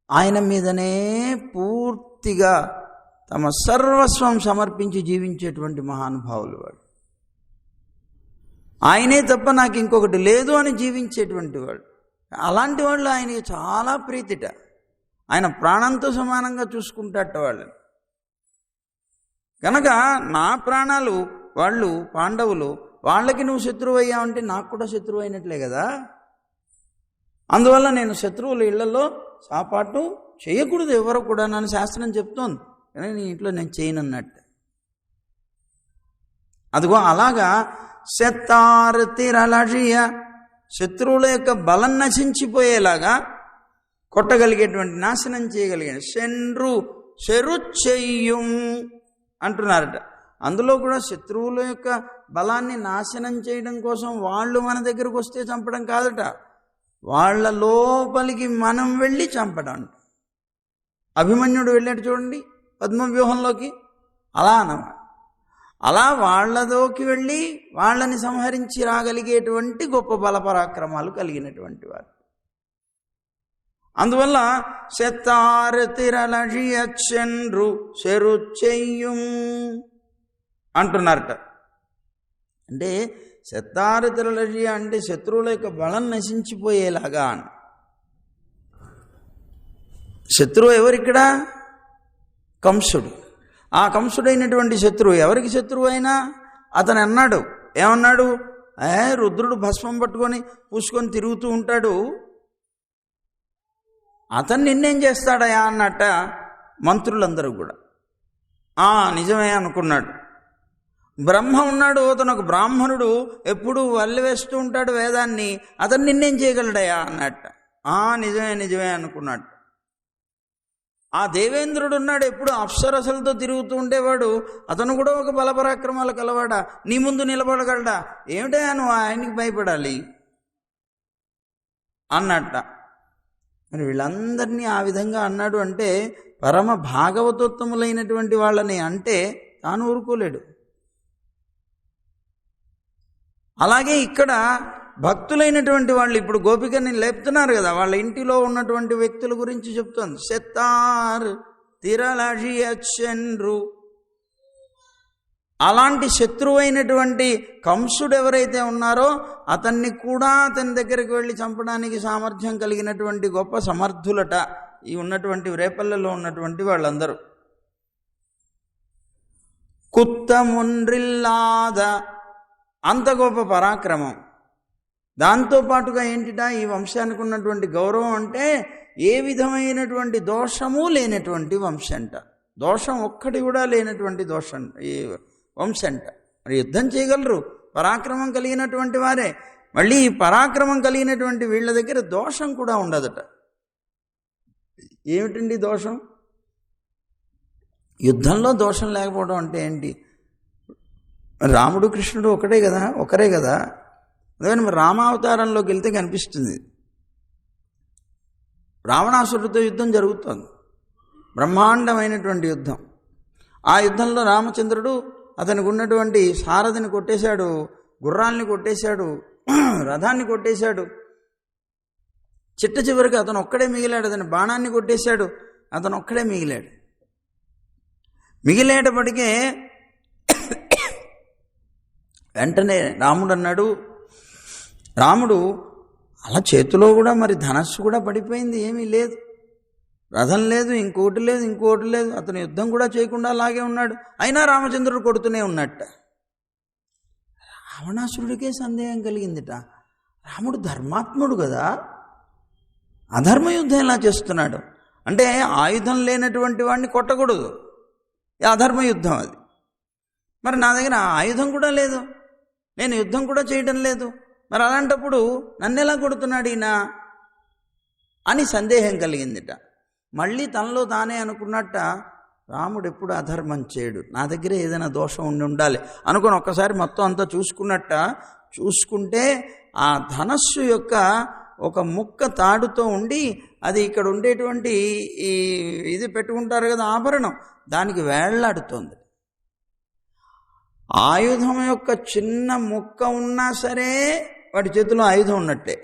ఆయన మీదనే పూర్తిగా తమ సర్వస్వం సమర్పించి జీవించేటువంటి మహానుభావులు వాడు. ఆయనే తప్ప నాకు ఇంకొకటి లేదు అని జీవించేటువంటి వాడు. అలాంటి వాళ్ళు ఆయనకి చాలా ప్రీతిట. ఆయన ప్రాణంతో సమానంగా చూసుకుంటాట వాళ్ళని. కనుక నా ప్రాణాలు వాళ్ళు పాండవులు, వాళ్ళకి నువ్వు శత్రువు అయ్యావంటే నాకు కూడా శత్రువు అయినట్లే కదా. అందువల్ల నేను శత్రువుల ఇళ్లలో సాపాటు చేయకూడదు ఎవరు కూడా నన్ను శాస్త్రం చెప్తోంది. కానీ నీ ఇంట్లో నేను చేయనన్నట్టు. అదిగో అలాగా శత్తారతిరలజియ, శత్రువుల యొక్క బలం నశించిపోయేలాగా కొట్టగలిగేటువంటి, నాశనం చేయగలిగే శండ్రు చెరుచెయ్యం అంటున్నారట. అందులో కూడా శత్రువుల యొక్క బలాన్ని నాశనం చేయడం కోసం వాళ్ళు మన దగ్గరకు వస్తే చంపడం కాదట, వాళ్ళ లోపలికి మనం వెళ్ళి చంపడం. అభిమన్యుడు వెళ్ళాడు చూడండి పద్మవ్యూహంలోకి, అలా అన్నమాట. అలా వాళ్ళలోకి వెళ్ళి వాళ్ళని సంహరించి రాగలిగేటువంటి గొప్ప బలపరాక్రమాలు కలిగినటువంటి వారు. అందువల్ల శత్తారతిరలజియచెండ్రు చెరుచెయ్యం అంటున్నారట. అంటే శత్తారతిరలజియ అంటే శత్రువుల యొక్క బలం నశించిపోయేలాగా అని. శత్రువు ఎవరిక్కడ? కంసుడు. ఆ కంసుడైనటువంటి శత్రువు ఎవరికి శత్రువు అయినా అతను అన్నాడు, ఏమన్నాడు? రుద్రుడు భస్మం పట్టుకొని పూసుకొని తిరుగుతూ ఉంటాడు, అతను నిన్నేం చేస్తాడయా అన్నట్ట మంత్రులందరూ కూడా. నిజమే అనుకున్నాడు. బ్రహ్మ ఉన్నాడు, అతను ఒక బ్రాహ్మణుడు, ఎప్పుడు వల్లి వేస్తూ ఉంటాడు వేదాన్ని, అతను నిన్నేం చేయగలడయా అన్నట్ట. నిజమే అనుకున్నాడు. ఆ దేవేంద్రుడు ఉన్నాడు, ఎప్పుడు అప్సరసలతో తిరుగుతూ ఉండేవాడు, అతను కూడా ఒక బలపరాక్రమాలు కలవాడా, నీ ముందు నిలబడగలడా, ఏమిటయా నువ్వు ఆయనకి భయపడాలి అన్నట్ట. మరి వీళ్ళందరినీ ఆ విధంగా అన్నాడు అంటే పరమ భాగవతోత్తములైనటువంటి వాళ్ళని అంటే తాను ఊరుకోలేడు. అలాగే ఇక్కడ భక్తులైనటువంటి వాళ్ళు ఇప్పుడు గోపికని లేపుతున్నారు కదా, వాళ్ళ ఇంటిలో ఉన్నటువంటి వ్యక్తుల గురించి చెప్తోంది. శత్తార్ తిరలజియచెండ్రు, అలాంటి శత్రువైనటువంటి కంసుడు ఎవరైతే ఉన్నారో అతన్ని కూడా అతని దగ్గరికి వెళ్ళి చంపడానికి సామర్థ్యం కలిగినటువంటి గొప్ప సమర్థులట ఈ ఉన్నటువంటి రేపల్లలో ఉన్నటువంటి వాళ్ళందరూ. కుత్తముండ్రిల్లాద, అంత గొప్ప పరాక్రమం. దాంతోపాటుగా ఏంటిటా ఈ వంశానికి ఉన్నటువంటి గౌరవం అంటే ఏ విధమైనటువంటి దోషము లేనటువంటి వంశంట. దోషం ఒక్కటి కూడా లేనటువంటి దోషం ఈ వంశంట. మరి యుద్ధం చేయగలరు, పరాక్రమం కలిగినటువంటి వారే. మళ్ళీ ఈ పరాక్రమం కలిగినటువంటి వీళ్ళ దగ్గర దోషం కూడా ఉండదట. ఏమిటండి దోషం? యుద్ధంలో దోషం లేకపోవడం అంటే ఏంటి? రాముడు కృష్ణుడు ఒకరే కదా. అందుకని మరి రామావతారంలోకి వెళ్తే కనిపిస్తుంది. రావణాసురుడితో యుద్ధం జరుగుతోంది, బ్రహ్మాండమైనటువంటి యుద్ధం. ఆ యుద్ధంలో రామచంద్రుడు అతనికి ఉన్నటువంటి సారథిని కొట్టేశాడు, గుర్రాల్ని కొట్టేశాడు, రథాన్ని కొట్టేశాడు. చిట్ట చివరికి అతను ఒక్కడే మిగిలాడు. అతని బాణాన్ని కొట్టేశాడు, అతను ఒక్కడే మిగిలాడు. మిగిలేటప్పటికే వెంటనే రాముడు అన్నాడు, రాముడు అలా చేతిలో కూడా మరి ధనస్సు కూడా పడిపోయింది, ఏమీ లేదు, రథం లేదు, ఇంకోటి లేదు. అతను యుద్ధం కూడా చేయకుండా అలాగే ఉన్నాడు. అయినా రామచంద్రుడు కొడుతూనే ఉన్నట్ట. రావణాసురుడికే సందేహం కలిగిందిట. రాముడు ధర్మాత్ముడు కదా, అధర్మ యుద్ధం ఎలా చేస్తున్నాడు అంటే ఆయుధం లేనటువంటి వాడిని కొట్టకూడదు, అధర్మ యుద్ధం అది. మరి నా దగ్గర ఆయుధం కూడా లేదు, నేను యుద్ధం కూడా చేయడం లేదు, మరి అలాంటప్పుడు నన్ను ఎలా కొడుతున్నాడు ఈయన అని సందేహం కలిగిందిట. మళ్ళీ తనలో తానే అనుకున్నట్ట, రాముడు ఎప్పుడు అధర్మం చేయడు, నా దగ్గర ఏదైనా దోషం ఉండాలి అనుకుని ఒక్కసారి మొత్తం అంతా చూసుకుంటే ఆ ధనస్సు యొక్క ఒక ముక్క తాడుతో ఉండి, అది ఇక్కడ ఉండేటువంటి ఇది పెట్టుకుంటారు కదా ఆభరణం, దానికి వేళ్లాడుతోంది. ఆయుధం యొక్క చిన్న ముక్క ఉన్నా సరే వాడి చేతిలో ఆయుధం ఉన్నట్టే.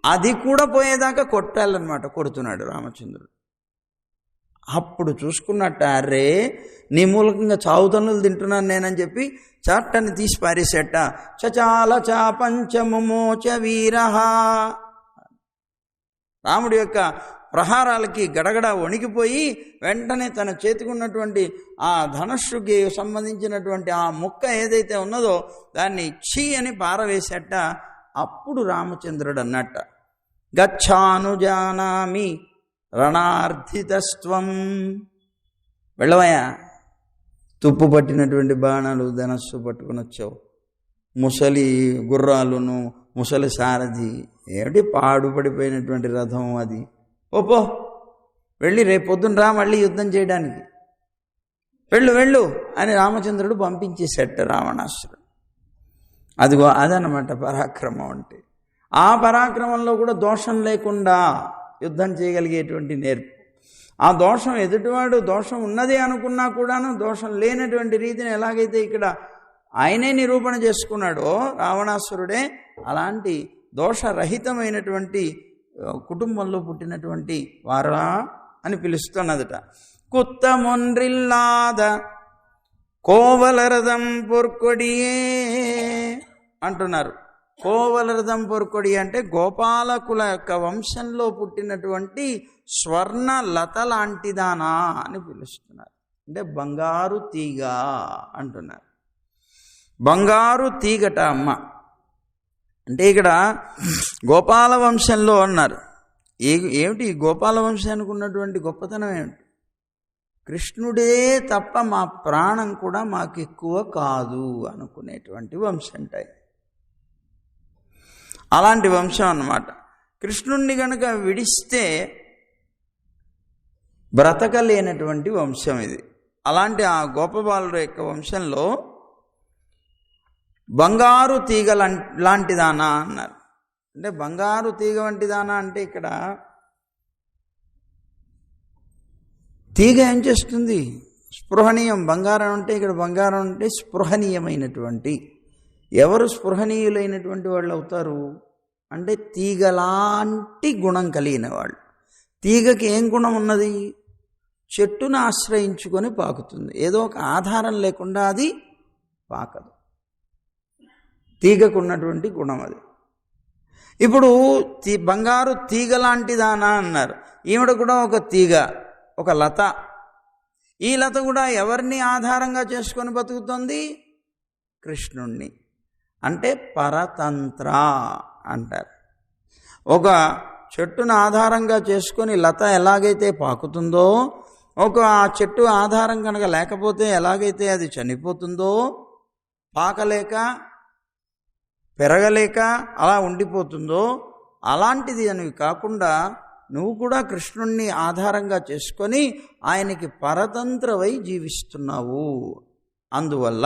అది కూడా పోయేదాకా కొట్టాలన్నమాట. కొడుతున్నాడు రామచంద్రుడు. అప్పుడు చూసుకున్నట్ట, అరే నీ మూలకంగా చావుతన్నులు తింటున్నాను నేనని చెప్పి చాట్టని తీసి పారేసేట. చచాల చా పంచముమోచ వీరహ. రాముడి యొక్క ప్రహారాలకి గడగడ వణికిపోయి వెంటనే తన చేతికి ఉన్నటువంటి ఆ ధనుష్షుకి సంబంధించినటువంటి ఆ ముక్క ఏదైతే ఉన్నదో దాన్ని ఛీ అని పారవేసేట. అప్పుడు రామచంద్రుడు అన్నట్ట, గచ్ఛాను జానామి రణార్థితస్త్వం. వెళ్ళవయ్యా, తుప్పు పట్టినటువంటి బాణాలు ధనస్సు పట్టుకుని వచ్చావు, ముసలి గుర్రాలును ముసలి సారథి, ఏమిటి పాడుపడిపోయినటువంటి రథం అది, ఓపో వెళ్ళి రేపొద్దున రా మళ్ళీ యుద్ధం చేయడానికి, వెళ్ళు వెళ్ళు అని రామచంద్రుడు పంపించేసేట రావణాసురుడు. అదిగో అదనమాట పరాక్రమం అంటే. ఆ పరాక్రమంలో కూడా దోషం లేకుండా యుద్ధం చేయగలిగేటువంటి నేర్పు. ఆ దోషం ఎదుటివాడు దోషం ఉన్నది అనుకున్నా కూడాను దోషం లేనటువంటి రీతిని ఎలాగైతే ఇక్కడ ఆయనే నిరూపణ చేసుకున్నాడో రావణాసురుడే, అలాంటి దోషరహితమైనటువంటి కుటుంబంలో పుట్టినటువంటి వారా అని పిలుస్తున్నదట. కుత్తమొన్రిల్లాద కోవలరథం పొర్కొడియే అంటున్నారు. కోవలరథం పొర్కొడి అంటే గోపాలకుల యొక్క వంశంలో పుట్టినటువంటి స్వర్ణ లత లాంటిదానా అని పిలుస్తున్నారు. అంటే బంగారు తీగ అంటున్నారు. బంగారు తీగట అమ్మ అంటే ఇక్కడ గోపాల వంశంలో అన్నారు. ఏమిటి గోపాల వంశానికి ఉన్నటువంటి గొప్పతనం ఏమిటి? కృష్ణుడే తప్ప మా ప్రాణం కూడా మాకు ఎక్కువ కాదు అనుకునేటువంటి వంశం అంటాయి. అలాంటి వంశం అన్నమాట. కృష్ణుణ్ణి కనుక విడిస్తే బ్రతకలేనటువంటి వంశం ఇది. అలాంటి ఆ గోపబాలుల యొక్క వంశంలో బంగారు తీగ లాంటిదానా అన్నారు. అంటే బంగారు తీగ వంటిదానా అంటే ఇక్కడ తీగ ఏం చేస్తుంది? స్పృహణీయం. బంగారం అంటే ఇక్కడ బంగారం అంటే స్పృహనీయమైనటువంటి. ఎవరు స్పృహనీయులైనటువంటి వాళ్ళు అవుతారు అంటే తీగలాంటి గుణం కలిగిన వాళ్ళు. తీగకి ఏం గుణం ఉన్నది? చెట్టును ఆశ్రయించుకొని పాకుతుంది. ఏదో ఒక ఆధారం లేకుండా అది పాకదు. తీగకు ఉన్నటువంటి గుణం అది. ఇప్పుడు బంగారు తీగ లాంటిదానా అన్నారు. ఈవిడ కూడా ఒక తీగ, ఒక లత. ఈ లత కూడా ఎవరిని ఆధారంగా చేసుకొని బతుకుతుంది? కృష్ణుణ్ణి. అంటే పరతంత్ర అంటారు. ఒక చెట్టును ఆధారంగా చేసుకొని లత ఎలాగైతే పాకుతుందో, ఒక చెట్టు ఆధారం కనుక లేకపోతే ఎలాగైతే అది చనిపోతుందో, పాకలేక పెరగలేక అలా ఉండిపోతుందో, అలాంటిది అని కాకుండా నువ్వు కూడా కృష్ణుణ్ణి ఆధారంగా చేసుకొని ఆయనకి పరతంత్రవై జీవిస్తున్నావు. అందువల్ల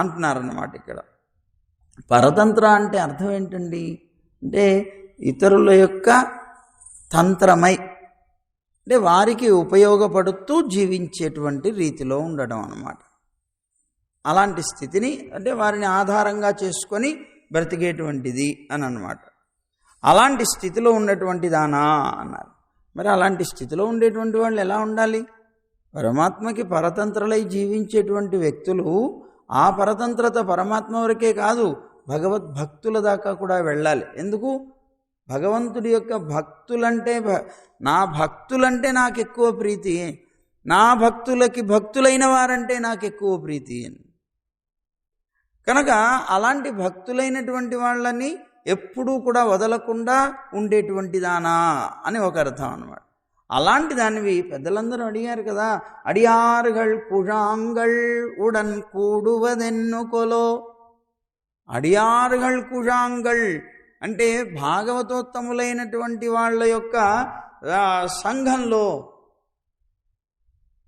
అంటున్నారన్నమాట. ఇక్కడ పరతంత్ర అంటే అర్థం ఏంటండి? అంటే ఇతరుల యొక్క తంత్రమై, అంటే వారికి ఉపయోగపడుతూ జీవించేటువంటి రీతిలో ఉండడం అన్నమాట. అలాంటి స్థితిని అంటే వారిని ఆధారంగా చేసుకొని బ్రతికేటువంటిది అని అన్నమాట. అలాంటి స్థితిలో ఉన్నటువంటి దానా అన్నారు. మరి అలాంటి స్థితిలో ఉండేటువంటి వాళ్ళు ఎలా ఉండాలి? పరమాత్మకి పరతంత్రలై జీవించేటువంటి వ్యక్తులు ఆ పరతంత్రత పరమాత్మ వరకే కాదు, భగవద్భక్తుల దాకా కూడా వెళ్ళాలి. ఎందుకు? భగవంతుడి యొక్క భక్తులంటే, నా భక్తులంటే నాకు ఎక్కువ ప్రీతి, నా భక్తులకి భక్తులైన వారంటే నాకు ఎక్కువ ప్రీతి అని. కనుక అలాంటి భక్తులైనటువంటి వాళ్ళని ఎప్పుడూ కూడా వదలకుండా ఉండేటువంటి దానా అని ఒక అర్థం అన్నమాట. అలాంటి దానివి పెద్దలందరూ అడిగారు కదా, అడియారుగల్ కుజాంగల్ ఉడన్ కూడువదెన్నుకొలో. అడియారుగల్ కుజాంగల్ అంటే భాగవతోత్తములైనటువంటి వాళ్ళ యొక్క సంఘంలో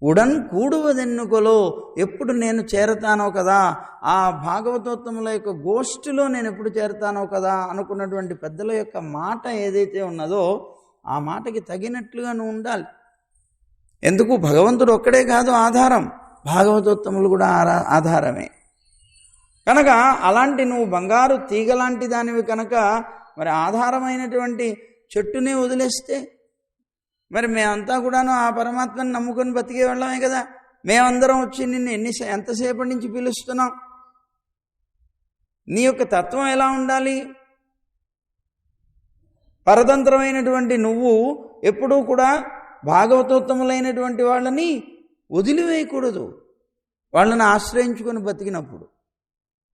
ఉడన్ కూడువదెన్నుకొలో, ఎప్పుడు నేను చేరతానో కదా, ఆ భాగవతోత్తముల యొక్క గోష్ఠిలో నేను ఎప్పుడు చేరతానో కదా అనుకున్నటువంటి పెద్దల యొక్క మాట ఏదైతే ఉన్నదో ఆ మాటకి తగినట్లుగా నువ్వు ఉండాలి. ఎందుకు? భగవంతుడు ఒక్కడే కాదు ఆధారం, భాగవతోత్తములు కూడా ఆధారమే కనుక అలాంటి నువ్వు బంగారు తీగ లాంటి దానివి కనుక మరి ఆధారమైనటువంటి చెట్టునే వదిలేస్తే మరి మేమంతా కూడాను ఆ పరమాత్మని నమ్ముకొని బతికే వాళ్ళమే కదా. మేమందరం వచ్చి నిన్ను ఎంతసేపటి నుంచి పిలుస్తున్నాం. నీ యొక్క తత్వం ఎలా ఉండాలి? పరతంత్రమైనటువంటి నువ్వు ఎప్పుడూ కూడా భాగవతోత్తములైనటువంటి వాళ్ళని వదిలివేయకూడదు, వాళ్ళని ఆశ్రయించుకొని బతికినప్పుడు.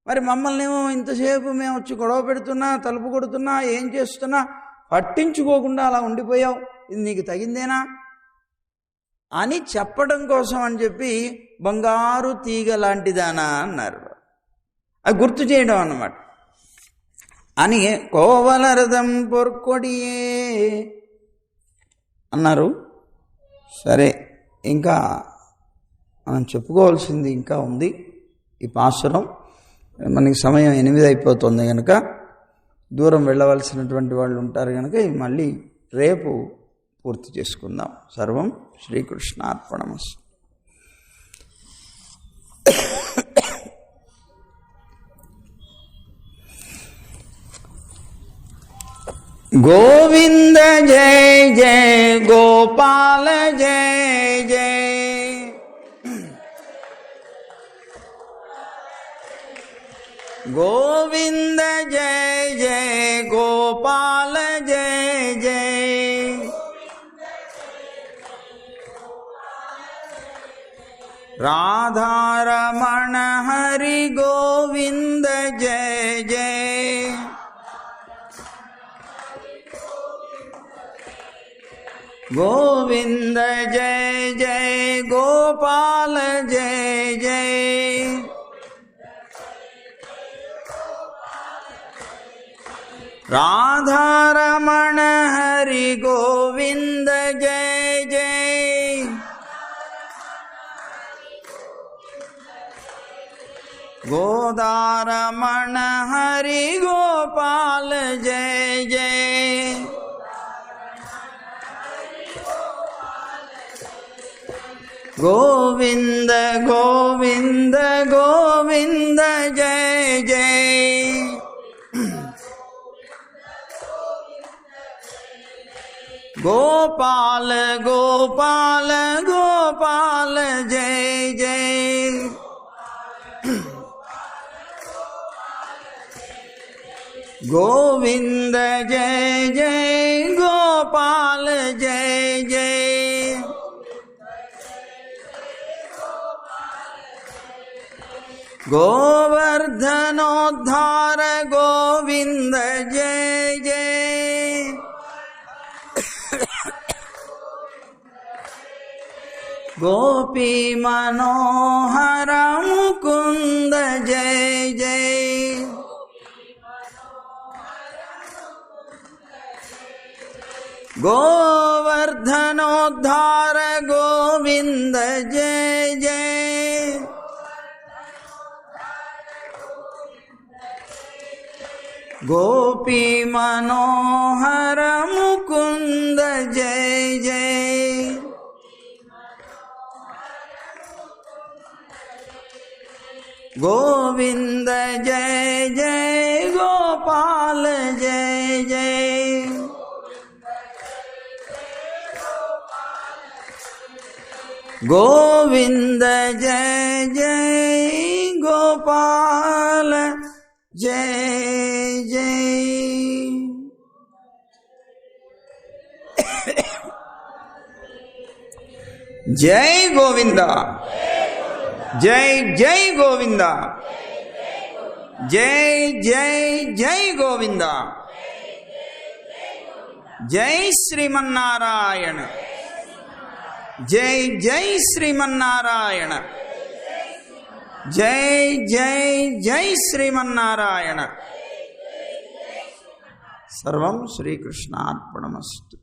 మరి మమ్మల్ని ఏమో ఇంతసేపు మేము వచ్చి గొడవ పెడుతున్నా, తలుపు కొడుతున్నా, ఏం చేస్తున్నా పట్టించుకోకుండా అలా ఉండిపోయావు, ఇది నీకు తగిందేనా అని చెప్పడం కోసం అని చెప్పి బంగారు తీగ లాంటిదానా అన్నారు. అది గుర్తు చేయడం అన్నమాట. అని కోవలరదం పొర్కొడియే అన్నారు. సరే, ఇంకా మనం చెప్పుకోవాల్సింది ఇంకా ఉంది. ఈ పాసురం మనకి సమయం 8 అయిపోతుంది కనుక దూరం వెళ్ళవలసినటువంటి వాళ్ళు ఉంటారు కనుక ఇది మళ్ళీ రేపు పూర్తి చేసుకుందాం. సర్వం శ్రీకృష్ణార్పణమస్తు. గోవింద జయ జయ గోపాల జయ జయ, గోవింద జయ జయ గోపాల జయ జయ, రాధారమణ హరి గోవింద జయ జయ, గోవింద జయ జయ గోపాల జయ జయ, రాధారమణ హరి గోవింద జయ జయ, గోదారమణ హరి గోపాల జయ జయ, గోవింద గోవింద గోవింద జయ జయ, గోపాల గోపాల గోపాల జయ జయ, గోవింద జయ జయ గోపాల జయ జయ, గోవర్ధనోద్ధార గోవింద జయ జయ, గోపీ మనోహర ముకుంద జయ జయ, గోవర్ధనోద్ధార గోవింద జయ జయ, గోపీ మనోహర ముకుంద జయ జయ, గోవింద జయ జయ గోపాల జయ జయ, గోవింద జయ జయ గోపాల జయ జయ. జై గోవింద, జై జై గోవింద, జై జై జై గోవింద, జై శ్రీమన్నారాయణ, జై జై శ్రీమన్నారాయణ, జై జై జై శ్రీమన్నారాయణ. సర్వం శ్రీకృష్ణార్పణమస్తు.